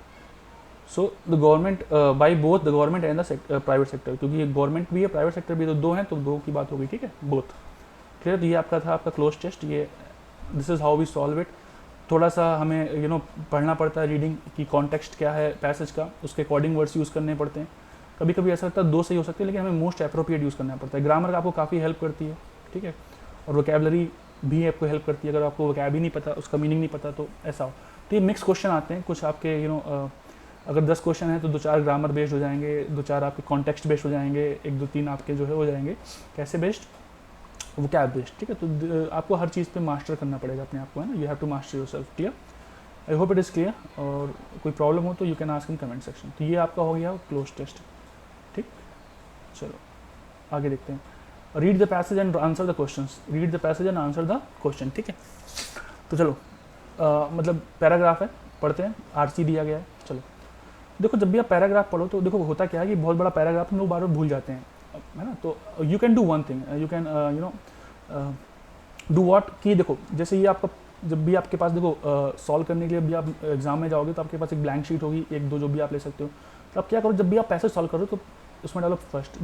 so the government by both the government and the private sector, क्योंकि ये गवर्नमेंट भी है प्राइवेट सेक्टर भी, तो दो हैं तो दो की बात होगी, ठीक है, बोथ। क्लियर, तो ये आपका था आपका क्लोज टेस्ट, ये this is how we solve it. थोड़ा सा हमें पढ़ना पड़ता है, रीडिंग की कॉन्टेक्स्ट क्या है पैसेज का, उसके अकॉर्डिंग वर्ड्स यूज़ करने पड़ते हैं। कभी कभी ऐसा लगता है दो सही हो सकते हैं, लेकिन हमें मोस्ट अप्रोप्रिएट यूज़ करना पड़ता है। ग्रामर आपको काफ़ी हेल्प करती है, ठीक है, और वोकैबलरी भी आपको हेल्प करती है। अगर आपको वोकैब ही नहीं पता, उसका मीनिंग नहीं पता, तो ऐसा हो। तो ये मिक्स क्वेश्चन आते हैं कुछ आपके, अगर 10 क्वेश्चन हैं तो 2-4 ग्रामर बेस्ड हो जाएंगे, 2-4 आपके कॉन्टेक्स्ट बेस्ड हो जाएंगे, 1-2-3 आपके जो है हो जाएंगे कैसे बेस्ड, वोकैब बेस्ड, ठीक है। तो आपको हर चीज़ पे मास्टर करना पड़ेगा अपने आप को, है ना, you have to master yourself. Clear, I hope it is clear. और कोई प्रॉब्लम हो तो you can ask in comment section. तो ये आपका हो गया क्लोज टेस्ट, ठीक। चलो आगे देखते हैं। Read the passage and answer the questions, read the passage and answer the question, ठीक है। तो चलो मतलब पैराग्राफ है, पढ़ते हैं, आरसी दिया गया है। चलो देखो, जब भी आप पैराग्राफ पढ़ो तो देखो होता क्या है कि बहुत बड़ा पैराग्राफ हम लोग बार बार भूल जाते हैं, है ना। तो you can do one thing, you can do what, कि देखो जैसे ये आपका, जब भी आपके पास देखो सॉल्व करने के लिए भी आप एग्जाम में जाओगे तो आपके पास एक ब्लैंक शीट होगी, 1-2 जो भी आप ले सकते हो। तो आप क्या करो, जब भी आप पैसेज सॉल्व करो तो उसमें डालो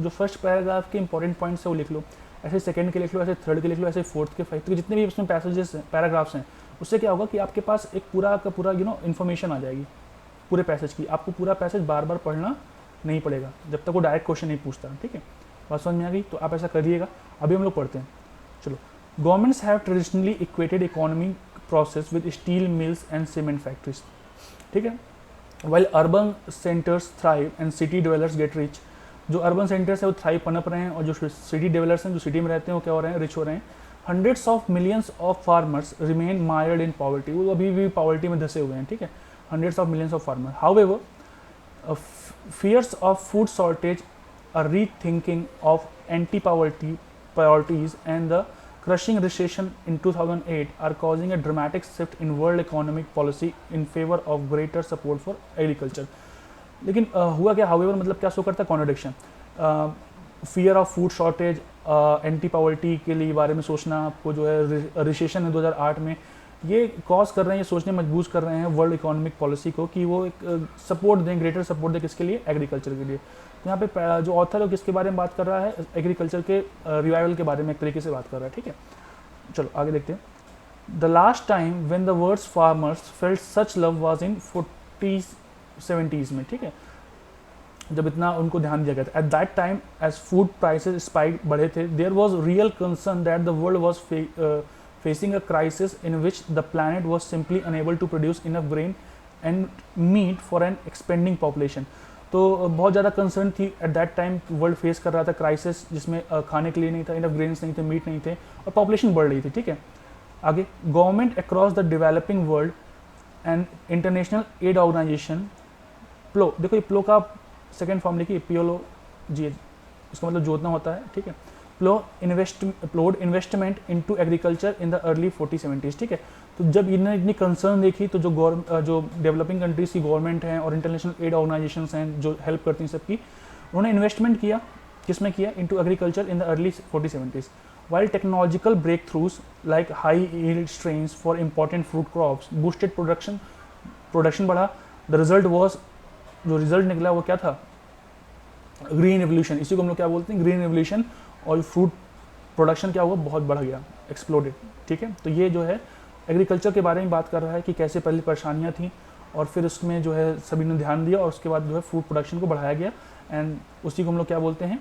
फर्स्ट पैराग्राफ के इंपॉर्टेंट पॉइंट्स है वो लिख लो, ऐसे सेकंड के लिख लो, ऐसे थर्ड के लिख लो, ऐसे फोर्थ के, फाइव के, जितने भी उसमें पैसेजेस पैराग्राफ्स हैं, उससे क्या होगा कि आपके पास एक पूरा का पूरा इन्फॉर्मेशन आ जाएगी पूरे पैसेज की। आपको पूरा पैसेज बार बार पढ़ना नहीं पड़ेगा जब तक वो डायरेक्ट क्वेश्चन नहीं पूछता, ठीक है। बात समझ में आ गई, तो आप ऐसा करिएगा। अभी हम लोग पढ़ते हैं। चलो, governments have traditionally equated economy process with steel mills and cement factories, ठीक है। While urban centres thrive and city developers get rich, जो अर्बन सेंटर्स है वो थ्राइव पनप रहे हैं, और जो सिटी डेवलपर्स हैं, जो सिटी में रहते हैं, वो क्या हो रहे हैं, रिच हो रहे हैं। Hundreds of millions of farmers remain mired in poverty, वो अभी भी पॉवर्टी में धसे हुए हैं, ठीक है। Hundreds of millions of farmer, however fears of food shortage, a rethinking of anti-poverty priorities, and the crushing recession in 2008 are causing a dramatic shift in world economic policy in favor of greater support for agriculture. लेकिन हुआ क्या, however मतलब क्या show करता है, contradiction. Fear of food shortage, anti poverty के लिए बारे में सोचना, आपको जो है रिसेशन है 2008 में, ये कॉज कर रहे हैं, ये सोचने मजबूर कर रहे हैं वर्ल्ड इकोनॉमिक पॉलिसी को कि वो एक सपोर्ट दें, ग्रेटर सपोर्ट दें, किसके लिए, एग्रीकल्चर के लिए। तो यहाँ पे जो ऑथर है किसके बारे में बात कर रहा है, एग्रीकल्चर के रिवाइवल के बारे में एक तरीके से बात कर रहा है, ठीक है। चलो आगे देखते हैं। The last time when the words farmers felt such love was in 40s-70s में, ठीक है, जब इतना उनको ध्यान दिया गया था। At that time as food prices spike बढ़े थे, there was real concern that the world was facing a crisis in which the planet was simply unable to produce enough grain and meat for an expanding population. तो बहुत ज़्यादा concern थी eight that time, world face कर रहा था crisis, जिसमें खाने के लिए नहीं था, इनफ ग्रेन्स नहीं थे, मीट नहीं थे, और पॉपुलेशन बढ़ रही थी, ठीक है। आगे, government across the developing world and international aid organisation plough, देखो ये प्लो का सेकेंड फॉर्म लिखिए, PLO जी, इसका मतलब जोतना होता है, ठीक है। Ploughed investment into agriculture in the early 40-70s, ठीक है। तो जब इन्होंने इतनी कंसर्न देखी तो जो डेवलपिंग कंट्रीज की गवर्नमेंट हैं और इंटरनेशनल एड ऑर्गेनाइजेशंस हैं जो हेल्प करती हैं सबकी, उन्होंने इन्वेस्टमेंट किया, किसमें किया, into agriculture in the early 40-70s। While technological breakthroughs like high yield strains for important fruit crops boosted production बढ़ा। द रिजल्ट वॉज, जो रिजल्ट निकला वो क्या था, ग्रीन रेवोल्यूशन। इसी को हम लोग क्या बोलते हैं, ग्रीन रेवोल्यूशन। और फ्रूट प्रोडक्शन क्या हुआ, बहुत बढ़ गया, एक्सप्लोडेड, ठीक है। तो ये जो है एग्रीकल्चर के बारे में बात कर रहा है कि कैसे पहले परेशानियां थी और फिर उसमें जो है सभी ने ध्यान दिया और उसके बाद जो है फूड प्रोडक्शन को बढ़ाया गया, एंड उसी को हम लोग क्या बोलते हैं,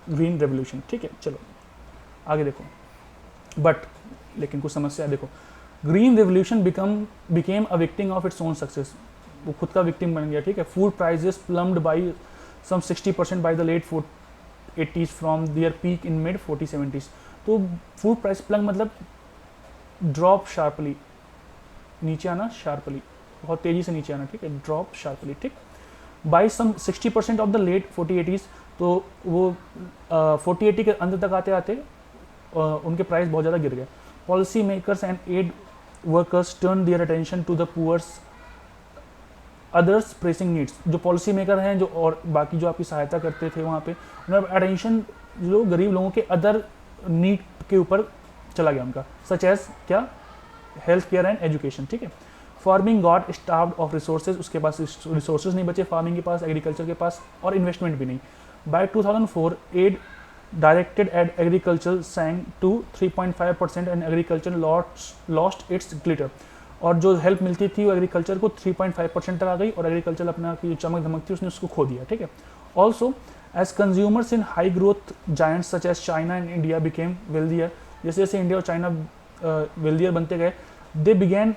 ग्रीन रेवोल्यूशन, ठीक है। चलो आगे देखो, बट लेकिन कुछ समस्या है, देखो, green revolution became a victim of its own success, वो खुद का विक्टिम बन गया, ठीक है। Food prices plummeted by some 60% by the late 80s from their peak in mid 40-70s। तो फूड प्राइस प्लंग मतलब ड्रॉप शार्पली, नीचे आना, शार्पली, बहुत तेजी से नीचे आना, ठीक है, ड्रॉप शार्पली, ठीक। By some 60% of the late 40-80s, तो वो 40-80 के अंत तक आते आते उनके प्राइस बहुत ज़्यादा गिर गए। Policy makers and aid workers turn their attention to the poor's others pressing needs. जो पॉलिसी मेकर हैं जो और बाकी जो आपकी सहायता करते थे वहाँ पे, उन्होंने अटेंशन जो गरीब लोगों के अदर नीड के ऊपर चला गया उनका, सच एज क्या, हेल्थ केयर एंड एजुकेशन, ठीक है। Farming got starved of resources, उसके पास रिसोर्सेज नहीं बचे फार्मिंग के पास, एग्रीकल्चर के पास, और इन्वेस्टमेंट भी नहीं। By 2004 aid directed at agriculture sank to 3.5% and agriculture lost its glitter. और जो हेल्प मिलती थी वो एग्रीकल्चर को 3.5% तक आ गई, और एग्रीकल्चर अपना की जो चमक धमक थी उसने उसको खो दिया, ठीक है। Also as consumers in high growth giants such as China and India became wealthier, जैसे जैसे इंडिया और चाइना वेल्दियर बनते गए, they began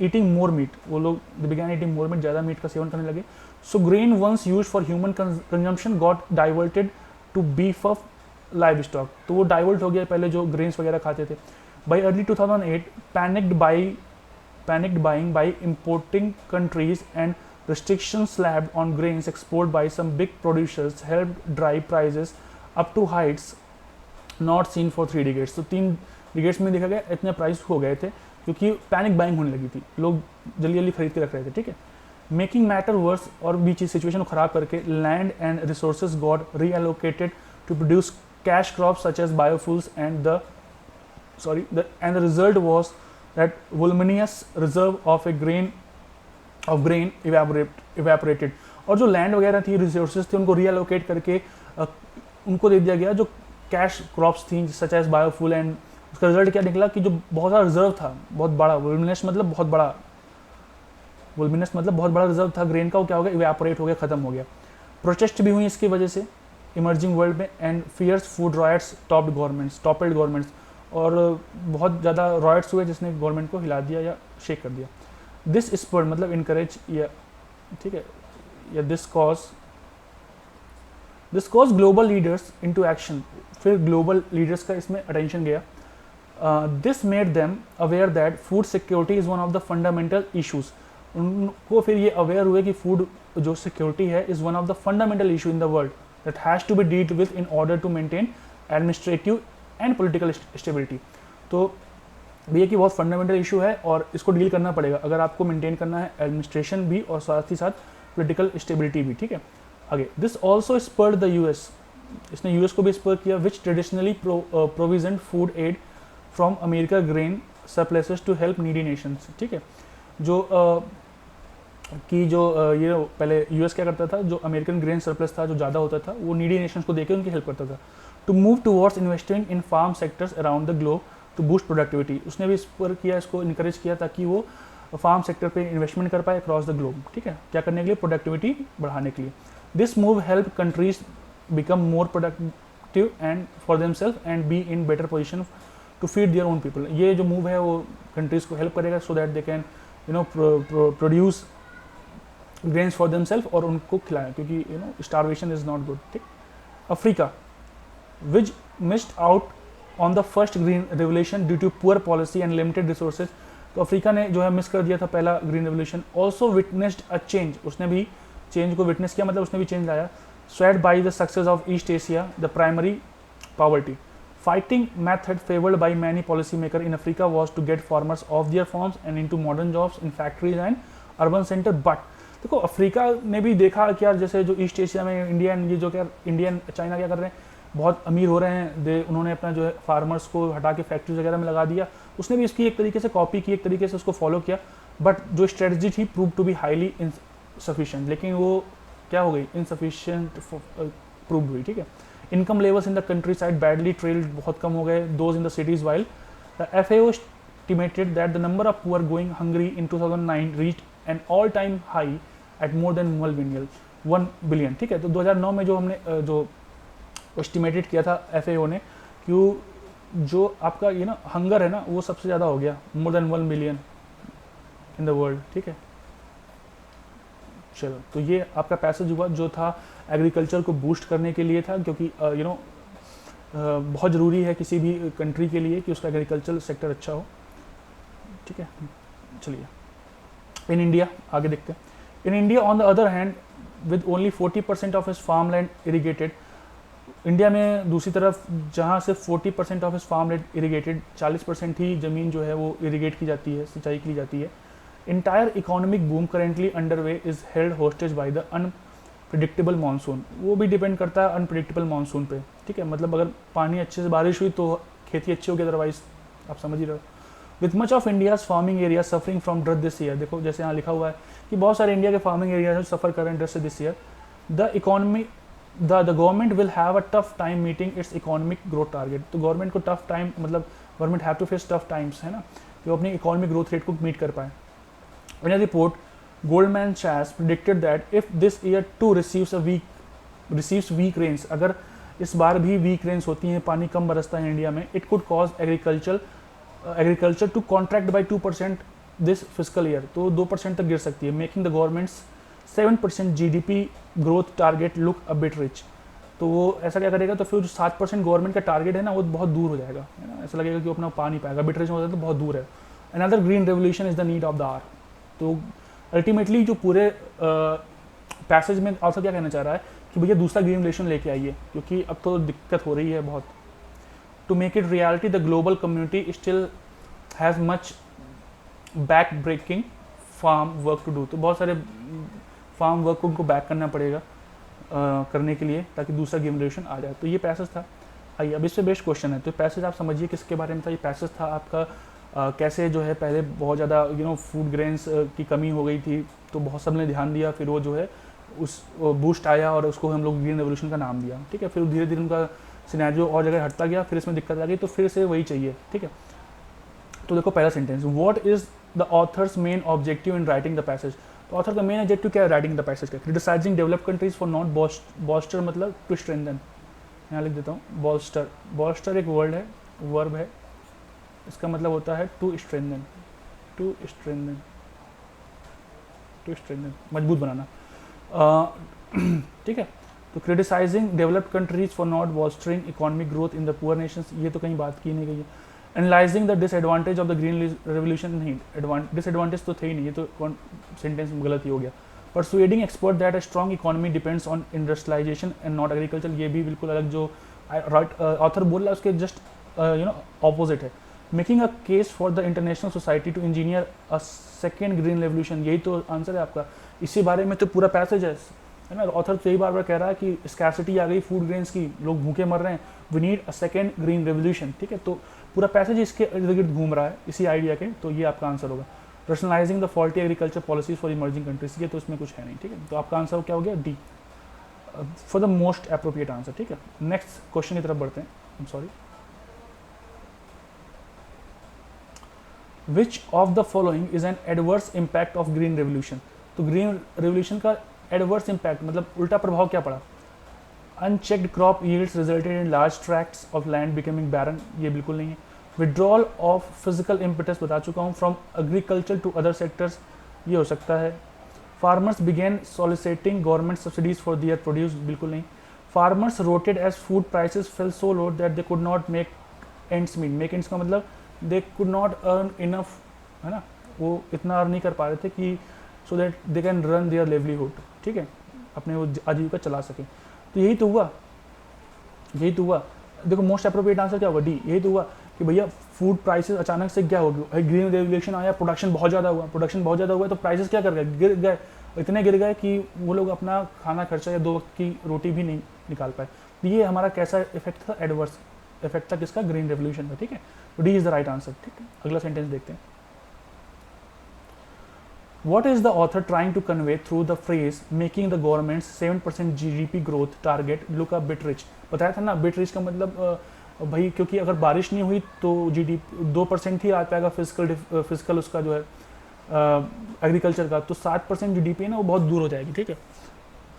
eating more meat, वो लोग they began eating more meat, ज़्यादा मीट का सेवन करने लगे। So grain once used for human consumption got diverted to beef of livestock, तो वो डाइवर्ट हो गया पहले जो ग्रेन्स वगैरह खाते थे। By early 2008 panicked buying by importing countries and restrictions slapped on grains export by some big producers helped drive prices up to heights not seen for 3 decades। तो 3 decades में देखा गया इतने प्राइस हो गए थे क्योंकि पैनिक बाइंग होने लगी थी, लोग जल्दी जल्दी खरीद के रख रहे थे, ठीक है। मेकिंग मैटर वर्स, और भी चीज सिचुएशन को खराब करके land and resources got reallocated to produce cash crops such as biofuels and the result was that voluminous reserve of grain evaporated, और जो लैंड वगैरह थी, रिसोर्सेज थे, उनको रीअलोकेट करके उनको दे दिया गया जो कैश क्रॉप्स थी सच एज बायोफ्यूल, एंड उसका रिजल्ट क्या निकला कि जो बहुत सारा रिजर्व था, बहुत बड़ा, वोल्यूमिनस मतलब बहुत बड़ा रिजर्व था ग्रेन का, वो क्या हो गया, इवेपोरेट हो गया, खत्म हो गया। प्रोटेस्ट भी हुई इसकी वजह से इमर्जिंग वर्ल्ड में, and fierce food riots toppled governments, और बहुत ज़्यादा रॉयट्स हुए जिसने गवर्नमेंट को हिला दिया या शेक कर दिया। दिस स्पर्ड मतलब इनकरेज, या ठीक है, या this cause global leaders into action, फिर ग्लोबल लीडर्स का इसमें अटेंशन गया। This made them aware that food security is one of the fundamental issues, उनको फिर ये अवेयर हुए कि फूड जो सिक्योरिटी है is one of the fundamental issue in the world that has to be dealt with in order to maintain administrative and political stability. तो ये कि बहुत फंडामेंटल इशू है और इसको डील करना पड़ेगा अगर आपको मेंटेन करना है एडमिनिस्ट्रेशन भी और साथ ही साथ पॉलिटिकल स्टेबिलिटी भी, ठीक है। आगे, this also spurred the US, इसने यूएस को भी स्पर किया, which traditionally provision food aid from America grain surpluses to help needy nations, ठीक है। जो ये पहले यूएस क्या करता था, जो अमेरिकन ग्रेन सरप्लस था जो ज़्यादा होता था वो नीडी नेशंस को देकर उनकी हेल्प करता था। To move towards investing in farm sectors around the globe to boost productivity, उसने भी इस पर किया, इसको इनकरेज किया ताकि वो फार्म सेक्टर पे इन्वेस्टमेंट कर पाए अक्रॉस द ग्लोब, ठीक है, क्या करने के लिए, प्रोडक्टिविटी बढ़ाने के लिए। This move help countries become more productive and for themselves and be in better position to feed their own people. ये जो मूव है वो कंट्रीज को हेल्प करेगा so that they can produce grains for themselves और उनको खिलाएं, क्योंकि स्टारवेशन इज नॉट गुड, ठीक। Africa which missed out on the first green revolution due to poor policy and limited resources, तो अफ्रीका ने जो है मिस कर दिया था पहला green revolution. Also witnessed a change, उसने भी चेंज को विटनेस किया, मतलब उसने भी चेंज लाया। Swayed by the success of East Asia the primary poverty fighting method favoured by many policy maker in Africa was to get farmers off their farms and into modern jobs in factories and urban centre. But देखो Africa ने भी देखा कि यार जैसे जो East Asia में Indian China क्या कर रहे हैं, बहुत अमीर हो रहे हैं, उन्होंने अपना जो है फार्मर्स को हटा के फैक्ट्रीज वगैरह में लगा दिया, उसने भी इसकी एक तरीके से कॉपी की, एक तरीके से उसको फॉलो किया, बट जो स्ट्रेटजी थी prove to be highly insufficient, लेकिन वो क्या हो गई, इनसफिशिएंट प्रूव हुई, ठीक है। Income levels in the country side badly trailed, बहुत कम हो गए, those in the cities, while the FAO estimated that the number of poor going hungry in 2009 reached an all time high at more than 1 billion, ठीक है। तो 2009 में जो हमने जो एस्टिमेटेड किया था FAO ने कि जो आपका ये ना हंगर है ना वो सबसे ज़्यादा हो गया, more than 1 billion in the world, ठीक है। चलो, तो ये आपका पैसेज हुआ जो था एग्रीकल्चर को बूस्ट करने के लिए था, क्योंकि बहुत ज़रूरी है किसी भी कंट्री के लिए कि उसका एग्रीकल्चर सेक्टर अच्छा हो, ठीक है। चलिए, इन इंडिया आगे देखते हैं। In India on the other hand with only 40% of his farm land irrigated, India में दूसरी तरफ जहाँ से 40% ऑफ इस फार्म लैंड इरीगेटेड, 40% ही ज़मीन जो है वो इरीगेट की जाती है, सिंचाई की जाती है। Entire economic boom currently underway is held hostage by the unpredictable monsoon. वो भी डिपेंड करता है अनप्रिडिक्टेबल मानसून पे, ठीक है। मतलब अगर पानी अच्छे से बारिश हुई तो खेती अच्छी होगी, अदरवाइज आप समझ ही रहे हो। With much of India's farming area suffering from drought this year, देखो जैसे यहाँ लिखा हुआ है कि बहुत सारे इंडिया के फार्मिंग एरिया सफ़र कर रहे हैं ड्रट से this year. The economy the government will have a tough time meeting its economic growth target. तो गवर्नमेंट को टफ टाइम, मतलब government have to face tough times, है ना, कि वो अपनी इकोनॉमिक ग्रोथ रेट को मीट कर पाए। इन अ रिपोर्ट गोल्डमैन सैक्स predicted that if this year too receives weak rains, अगर इस बार भी वीक रेन्स होती हैं, पानी कम बरसता है इंडिया में, it could cause agriculture to contract by 2% this physical year, तो 2% तक गिर सकती है, making the government's 7% GDP growth target look a bit rich. तो वो ऐसा क्या करेगा, तो फिर जो 7% गवर्नमेंट का टारगेट है ना, वो बहुत दूर हो जाएगा, है ना, ऐसा लगेगा कि वो अपना पा नहीं पाएगा, बिट रिच हो जाता है तो बहुत दूर है। Another green revolution is the need of the hour. तो अल्टीमेटली जो पूरे पैसेज में ऑथर क्या कहना चाह रहा है कि भैया दूसरा ग्रीन रेवोल्यूशन लेके आइए, क्योंकि अब तो दिक्कत हो रही है बहुत। To make it reality the global community still has much back breaking farm work to do. तो बहुत सारे फार्म वर्क को उनको बैक करना पड़ेगा करने के लिए, ताकि दूसरा ग्रीन रेवोल्यूशन आ जाए। तो ये पैसेज था। आइए अब इससे बेस्ट क्वेश्चन है, तो पैसेज आप समझिए किसके बारे में था। ये पैसेज था आपका कैसे जो है पहले बहुत ज़्यादा फूड ग्रेन्स की कमी हो गई थी, तो बहुत सब ने ध्यान दिया, फिर वो जो है उस बूस्ट आया और उसको हम लोग ग्रीन रेवोल्यूशन का नाम दिया, ठीक है। फिर धीरे धीरे उनका सिनेरियो और जगह हटता गया, फिर इसमें दिक्कत आ गई, तो फिर से वही चाहिए, ठीक है। तो देखो पहला sentence, what is the author's main objective in writing the passage. तो ऑथर का मेन ऑब्जेक्टिव क्या है राइटिंग द पैसेज का, criticising developed countries for not bolster, मतलब टू स्ट्रेंथन। यहाँ लिख देता हूँ बॉस्टर। बॉस्टर एक वर्ड है, वर्ब है, इसका मतलब होता है to strengthen, to strengthen, to strengthen, मजबूत बनाना, ठीक है। तो criticising developed countries for not bolstering economic growth in the poor nations, ये तो कहीं बात की नहीं गई है। Analysing the disadvantage of the green revolution, नहीं डिसएडवांटेज तो थे ही नहीं, ये तो सेंटेंस गलत ही हो गया। Persuading expert that a strong economy depends on industrialisation and not agriculture, ये भी बिल्कुल अलग जो ऑथर बोल रहा है उसके जस्ट ऑपोजिट है। Making a case for the international society to engineer a second green revolution, यही तो आंसर है आपका, इसी बारे में तो पूरा पैसेज है ना। ऑथर तो यही बार बार कह रहा है कि स्कैर्सिटी आ गई फूड ग्रेन्स की, लोग भूखे मर रहे हैं, we need a second green revolution, ठीक है। तो पूरा पैसेज इसके इर्द गिर्द घूम रहा है इसी आइडिया के, तो ये आपका आंसर होगा। Rationalising the faulty agriculture policies for emerging countries, ये तो इसमें कुछ है नहीं, ठीक है। तो आपका आंसर क्या हो गया, D for the most appropriate answer, ठीक है। नेक्स्ट क्वेश्चन की तरफ बढ़ते हैं, I am sorry. Which of the following is an adverse impact of green revolution. तो ग्रीन रेवोल्यूशन का एडवर्स इम्पैक्ट मतलब उल्टा प्रभाव क्या पड़ा। Unchecked crop yields resulted in large tracts of land becoming barren, ये बिल्कुल नहीं है। विड्रॉल ऑफ फिजिकल इम्पेटस बता चुका हूँ from agriculture to other sectors, ये हो सकता है। Farmers begin soliciting government subsidies for their produce, बिल्कुल नहीं। Farmers rioted as food prices fell so low that they could not make ends meet, make ends का मतलब they could not earn enough, है ना, वो इतना अर्न नहीं कर पा रहे थे कि so that they can run their livelihood, ठीक है, अपने वो आजीविका चला सके। तो यही तो हुआ, यही तो हुआ। देखो मोस्ट अप्रोप्रिएट आंसर क्या होगा, डी। यही तो हुआ कि भैया फूड प्राइसेस अचानक से क्या हो गया, ग्रीन रेवोल्यूशन आया, प्रोडक्शन बहुत ज़्यादा हुआ, प्रोडक्शन बहुत ज़्यादा हुआ तो प्राइसेस क्या कर गए, गिर गए, इतने गिर गए कि वो लोग अपना खाना खर्चा या 2 वक्त की रोटी भी नहीं निकाल पाए। तो ये हमारा कैसा इफेक्ट था, एडवर्स इफेक्ट था किसका, ग्रीन रेवोल्यूशन का, ठीक है। तो D is the right answer, ठीक है। अगला सेंटेंस देखते हैं। What is the author trying to convey through the phrase making the government's 7% GDP growth target look a bit rich? बताया था ना, bit rich का मतलब भाई क्योंकि अगर बारिश नहीं हुई तो GDP 2% ही आ पाएगा फिजिकल उसका जो है एग्रीकल्चर का, तो 7% GDP है ना वो बहुत दूर हो जाएगी, ठीक है।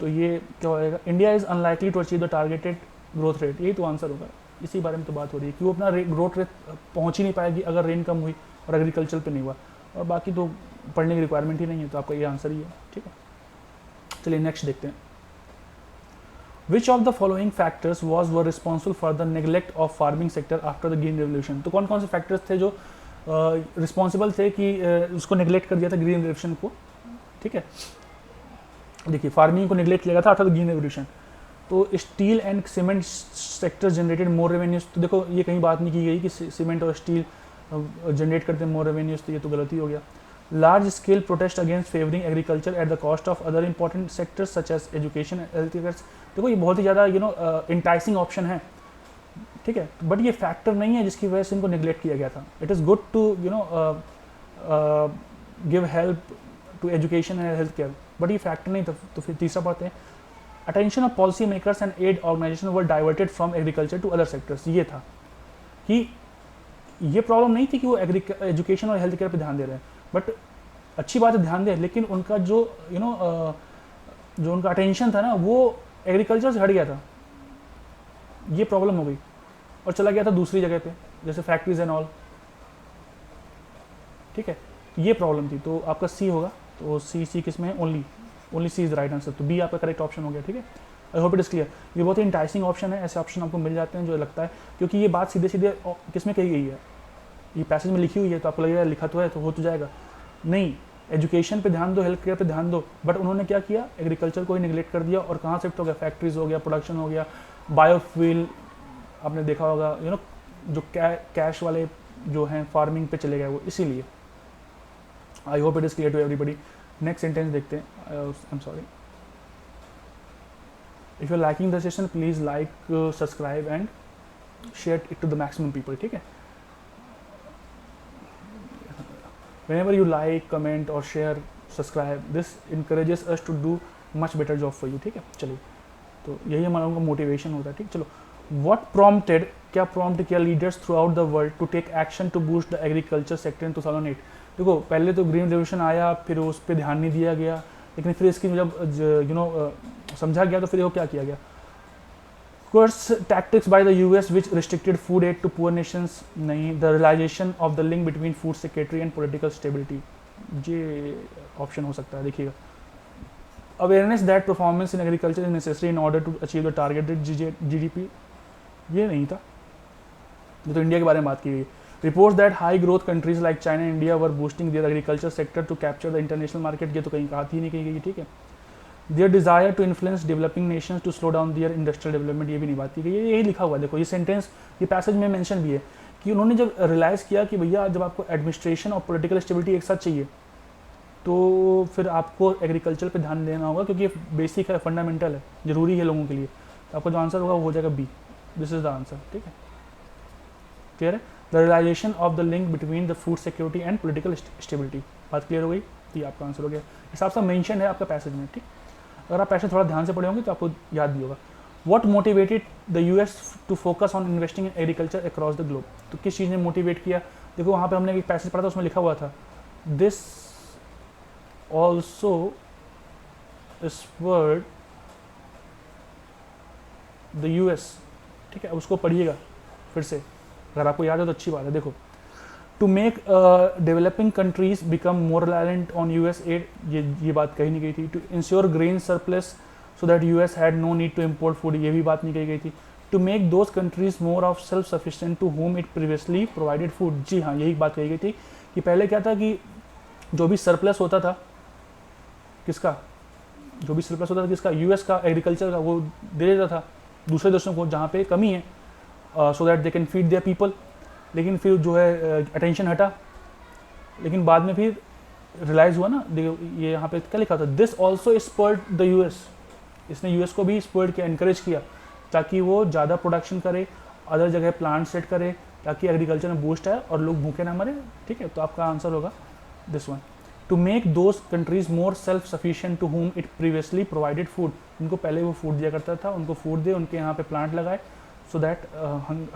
तो ये क्या होएगा, India is unlikely to achieve the targeted growth rate, यही तो आंसर होगा। इसी बारे में तो बात हो रही है कि वो अपना ग्रोथ रेट पहुँच ही नहीं पाएगी अगर रेन कम हुई और एग्रीकल्चर पे नहीं हुआ, और बाकी तो पढ़ने की रिक्वायरमेंट ही नहीं है, तो आपका ये आंसर ही है, ठीक है। चलिए नेक्स्ट देखते हैं। Which of the following factors were responsible for the neglect of farming sector after the green revolution. तो कौन कौन से फैक्टर्स थे जो रिस्पॉन्सिबल थे कि उसको नेग्लेक्ट कर दिया था ग्रीन रेवोल्यूशन को, ठीक है। देखिए फार्मिंग को नेग्लेक्ट किया गया था आफ्टर द ग्रीन रेवोल्यूशन। तो steel and cement sector generated more revenues. तो देखो ये कहीं बात नहीं की गई कि सीमेंट और स्टील जनरेट करते हैं मोर रेवेन्यूज, तो ये तो गलती हो गया। Large scale protest against favouring agriculture at the cost of other important sectors such as education health care. देखो ये बहुत ही ज़्यादा इंटाइसिंग ऑप्शन है, ठीक है, बट ये फैक्टर नहीं है जिसकी वजह से इनको निगलेक्ट किया गया था। It is good to give help to education and health care, but ये फैक्टर नहीं था। तो फिर तीसरा पढ़ते हैं, attention of policy makers and aid organisation were diverted from agriculture to other sectors. ये था कि ये प्रॉब्लम नहीं थी कि वो एजुकेशन और हेल्थ केयर पर ध्यान दे रहे हैं, बट अच्छी बात है ध्यान दें, लेकिन उनका जो जो उनका अटेंशन था ना वो एग्रीकल्चर से हट गया था। ये प्रॉब्लम हो गई और चला गया था दूसरी जगह पे, जैसे फैक्ट्रीज एंड ऑल, ठीक है, ये प्रॉब्लम थी। तो आपका सी होगा, तो सी किस में है, only C is right answer, तो बी आपका करेक्ट ऑप्शन हो गया, ठीक है। I hope it is clear. ये बहुत ही इंटाइसिंग ऑप्शन है, ऐसे ऑप्शन आपको मिल जाते हैं जो लगता है, क्योंकि ये बात सीधे सीधे किस में कही गई है, ये पैसेज में लिखी हुई है, तो आपको लगेगा लिखा तो है तो हो तो जाएगा, नहीं, एजुकेशन पे ध्यान दो, हेल्थ केयर पे ध्यान दो, बट उन्होंने क्या किया, एग्रीकल्चर को ही निगलेक्ट कर दिया। और कहाँ शिफ्ट हो गया, फैक्ट्रीज हो गया, प्रोडक्शन हो गया, बायोफ्यूल आपने देखा होगा, जो कैश वाले जो हैं फार्मिंग पे चले गए वो, इसीलिए। I hope it is clear to everybody. Next sentence देखते हैं, I am sorry. If you are liking the session please like, subscribe and share it to the maximum people, ठीक है। Whenever you like, comment or share, subscribe, this encourages us to do much better job for you, ठीक है। चलिए, तो यही हमारा उनका motivation होता है, ठीक। चलो, what prompted, क्या प्रॉम्प्ट किया leaders throughout the world to take action to boost the agriculture sector in 2008। देखो पहले तो ग्रीन रेवोल्यूशन आया, फिर उस पर ध्यान नहीं दिया गया, लेकिन फिर इसकी जब समझा गया तो फिर वो क्या किया गया, course tactics by the US which restricted food aid to poor nations, नहीं, the realization of the link between food security and political stability, ये ऑप्शन हो सकता है, देखिएगा। awareness that performance in agriculture is necessary in order to achieve the targeted GDP, ये नहीं था, ये तो इंडिया के बारे में बात की गई। reports that high growth countries like China and India were boosting their agriculture sector to capture the international market, ये तो कहीं बात ही नहीं कही गई, ठीक है। Their desire to influence developing nations to slow down their industrial development, ये भी नहीं बात की गई, यही लिखा हुआ है। देखो ये सेंटेंस, ये पैसेज में मेंशन भी है कि उन्होंने जब रियलाइज़ किया कि भैया जब आपको एडमिनिस्ट्रेशन और पॉलिटिकल स्टेबिलिटी एक साथ चाहिए, तो फिर आपको एग्रीकल्चर पे ध्यान देना होगा, क्योंकि ये बेसिक है, फंडामेंटल है, ज़रूरी है लोगों के लिए। तो आपका जो आंसर होगा वो हो जाएगा B, this is the answer, ठीक है, क्लियर है। The realisation of the link between the food security and political stability, बात क्लियर हो गई, तो ये आपका आंसर हो गया। हिसाब से मेंशन है आपका पैसेज में, ठीक। अगर आप पैसे थोड़ा ध्यान से पढ़े होंगे तो आपको याद भी होगा। What motivated the US to focus on investing in agriculture across the globe, तो किस चीज़ ने मोटिवेट किया। देखो वहाँ पे हमने एक पैसेज पढ़ा था, उसमें लिखा हुआ था this also spurred the US, ठीक है, उसको पढ़िएगा फिर से, अगर आपको याद है तो अच्छी बात है। देखो, to make developing countries become more reliant on US aid, ये बात कही नहीं गई थी। To ensure grain surplus so that US had no need to import food, ये भी बात नहीं कही गई थी। To make those countries more of self sufficient to whom it previously provided food, जी हाँ, यही बात कही गई थी कि पहले क्या था कि जो भी सरप्लस होता था, किसका, जो भी सरप्लस होता था किसका, US का, एग्रीकल्चर का, वो दे देता था दूसरे देशों को जहाँ पे कमी है, सो that they can feed there people. लेकिन फिर जो है अटेंशन हटा, लेकिन बाद में फिर रियलाइज़ हुआ ना, ये यहाँ पे क्या लिखा था, this also spurred the US, इसने US को भी स्पर्ड किया, इनकरेज किया, ताकि वो ज़्यादा प्रोडक्शन करे, अदर जगह प्लांट सेट करे, ताकि एग्रीकल्चर में बूस्ट आए और लोग भूखे ना मरे, ठीक है। तो आपका आंसर होगा this one. To make those countries more self sufficient to whom it previously provided food, उनको पहले वो फूड दिया करता था, उनको फूड दे, उनके यहाँ पे प्लांट लगाए, सो दैट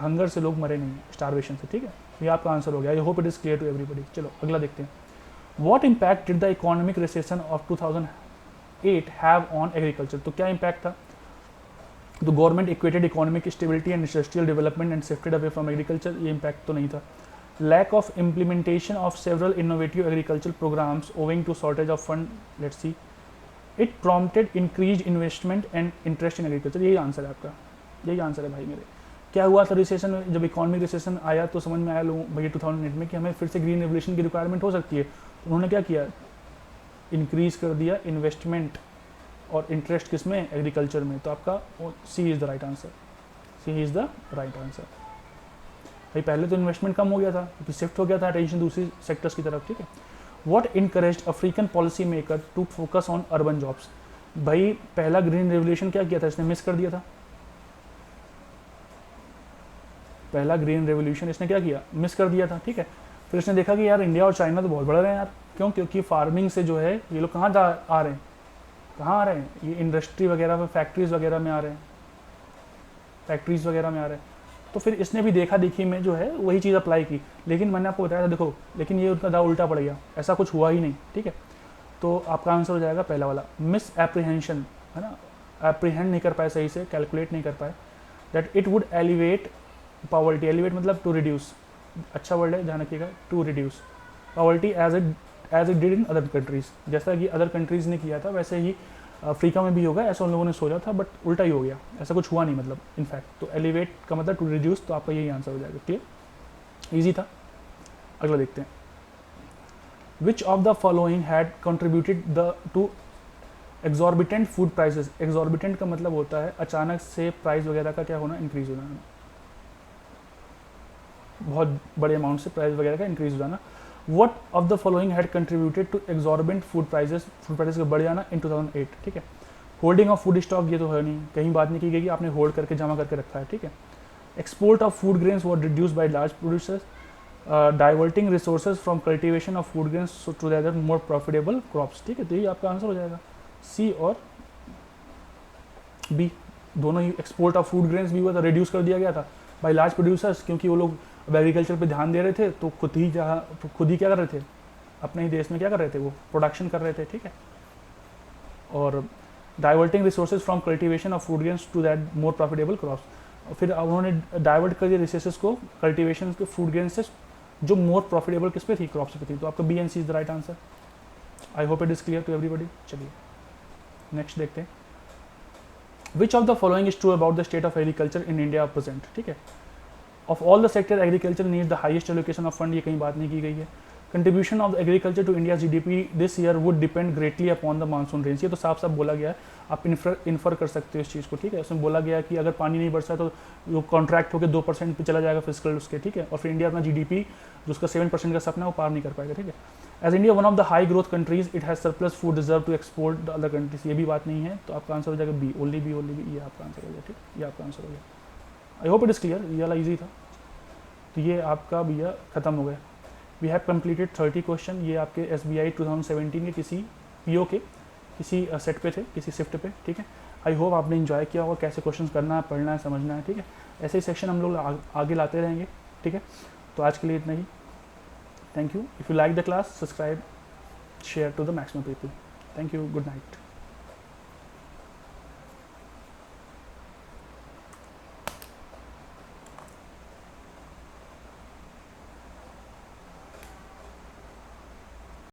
हंगर से लोग मरे नहीं, स्टारवेशन से, ठीक है। ये आपका आंसर हो गया। I hope it is clear to everybody. चलो अगला देखते हैं। What impact did the economic recession of 2008 have on agriculture, तो क्या इम्पैक्ट था। तो government equated economic stability and industrial development and shifted away from agriculture, ये इम्पैक्ट तो नहीं था। Lack of implementation of several innovative agriculture programmes owing to shortage of fund, let's see, it prompted increase investment and interest in agriculture, यही answer है आपका, यही answer है भाई मेरे। क्या हुआ था रिसेशन में, जब इकोनॉमिक रिसेशन आया तो समझ में आया लोगों भैया 2008 में कि हमें फिर से ग्रीन रेवोल्यूशन की रिक्वायरमेंट हो सकती है, तो उन्होंने क्या किया, इंक्रीज कर दिया इन्वेस्टमेंट और इंटरेस्ट किस में, एग्रीकल्चर में, तो आपका C is the right answer, C is the right answer. भाई पहले तो इन्वेस्टमेंट कम हो गया था क्योंकि शिफ्ट हो गया था अटेंशन दूसरी सेक्टर्स की तरफ, ठीक है। What encouraged African policy maker to focus on urban jobs. भाई पहला ग्रीन रेवोल्यूशन क्या किया था इसने, मिस कर दिया था। पहला ग्रीन रेवोल्यूशन इसने क्या किया, मिस कर दिया था, ठीक है। फिर इसने देखा कि यार इंडिया और चाइना तो बहुत बढ़ रहे हैं यार, क्यों, क्योंकि फार्मिंग से जो है ये लोग कहाँ आ रहे हैं, कहाँ आ रहे हैं, ये इंडस्ट्री वगैरह में, फैक्ट्रीज वगैरह में आ रहे हैं, फैक्ट्रीज वगैरह में आ रहे हैं। तो फिर इसने भी देखा देखी में जो है वही चीज़ अप्लाई की, लेकिन मैंने आपको बताया था देखो, लेकिन ये उनका दाव उल्टा पड़ गया, ऐसा कुछ हुआ ही नहीं, ठीक है। तो आपका आंसर हो जाएगा पहला वाला, मिस एप्रीहेंशन, है ना, एप्रीहेंड नहीं कर पाए सही से, कैलकुलेट नहीं कर पाए, that it would elevate poverty, elevate मतलब टू रिड्यूस, अच्छा वर्ड है ध्यान रखिएगा, to reduce poverty as it did in other countries, जैसा कि अदर कंट्रीज़ ने किया था वैसे ही अफ्रीका में भी होगा, ऐसा उन लोगों ने सोचा था, बट उल्टा ही हो गया, ऐसा कुछ हुआ नहीं मतलब इनफैक्ट। तो एलिवेट का मतलब टू रिड्यूस, तो आपका यही आंसर हो जाएगा, क्लियर, ईजी था। अगला देखते हैं, which of the following had contributed the two exorbitant food prices. Exorbitant का मतलब होता है अचानक से प्राइस वगैरह का क्या होना, इंक्रीज होना, बहुत बड़े अमाउंट से प्राइस वगैरह का इंक्रीज हो जाना। What of the following had contributed to exorbitant food prices का बढ़ जाना इन 2008, ठीक है। होल्डिंग ऑफ फूड स्टॉक, ये तो है नहीं, कहीं बात नहीं की गई कि आपने होल्ड करके जमा करके रखा है, ठीक है। Export of food grains were reduce by large producers, diverting resources from cultivation of food grains to the other more profitable crops, ठीक है। तो ये आपका आंसर हो जाएगा, सी और बी दोनों ही। एक्सपोर्ट ऑफ फूड ग्रेन्स भी हुआ था, रिड्यूस कर दिया गया था बाय लार्ज प्रोड्यूसर्स, क्योंकि वो लोग अब एग्रीकल्चर पे ध्यान दे रहे थे, तो खुद ही क्या कर रहे थे, अपने ही देश में क्या कर रहे थे, वो प्रोडक्शन कर रहे थे, ठीक है। और diverting resources from cultivation of food grains to that more profitable crops, फिर उन्होंने डाइवर्ट कर दिया रिसोर्सेज को कल्टिवेशन के फूड ग्रेन्स से जो मोर प्रॉफिटेबल किस पे थी, क्रॉप्स पे थी। तो आपका B and C is the right answer. I hope it is clear to everybody. चलिए नेक्स्ट देखते हैं, which of the following is true about the state of agriculture in India present, ठीक है। Of all the sector agriculture needs the highest allocation of fund, ये कहीं बात नहीं की गई है। Contribution of agriculture to India GDP this year would depend greatly upon the monsoon range, ये तो साफ साफ बोला गया है, आप इन्फर कर सकते हो इस चीज़ को, ठीक है। उसमें बोला गया है कि अगर पानी नहीं बरसा तो वो कॉन्ट्रैक्ट होकर 2% पे चला जाएगा फिजिकल उसके, ठीक है। और फिर इंडिया अपना जीडीपी जो उसका 7% का सपना है वो पार नहीं कर पाएगा, ठीक है। As India one of the high growth countries it has surplus food reserve to export the other countries, ये भी बात नहीं है, तो आपका आंसर हो जाएगा बी, ओनली बी, ये आपका आंसर हो गया, ठीक, ये आपका आंसर हो गया। I hope it is clear, ये वाला ईजी था। तो ये आपका भैया खत्म हो गया। वी हैव कंप्लीटेड 30 क्वेश्चन, ये आपके SBI 2017 के किसी PO के किसी सेट पे थे, किसी शिफ्ट पे, ठीक है। आई होप आपने इन्जॉय किया होगा, कैसे क्वेश्चन करना है, पढ़ना है, समझना है, ठीक है। ऐसे ही सेक्शन हम लोग आगे लाते रहेंगे, ठीक है। तो आज के लिए इतना ही, thank you. If you like the class, subscribe, share to the maximum people. Thank you, good night.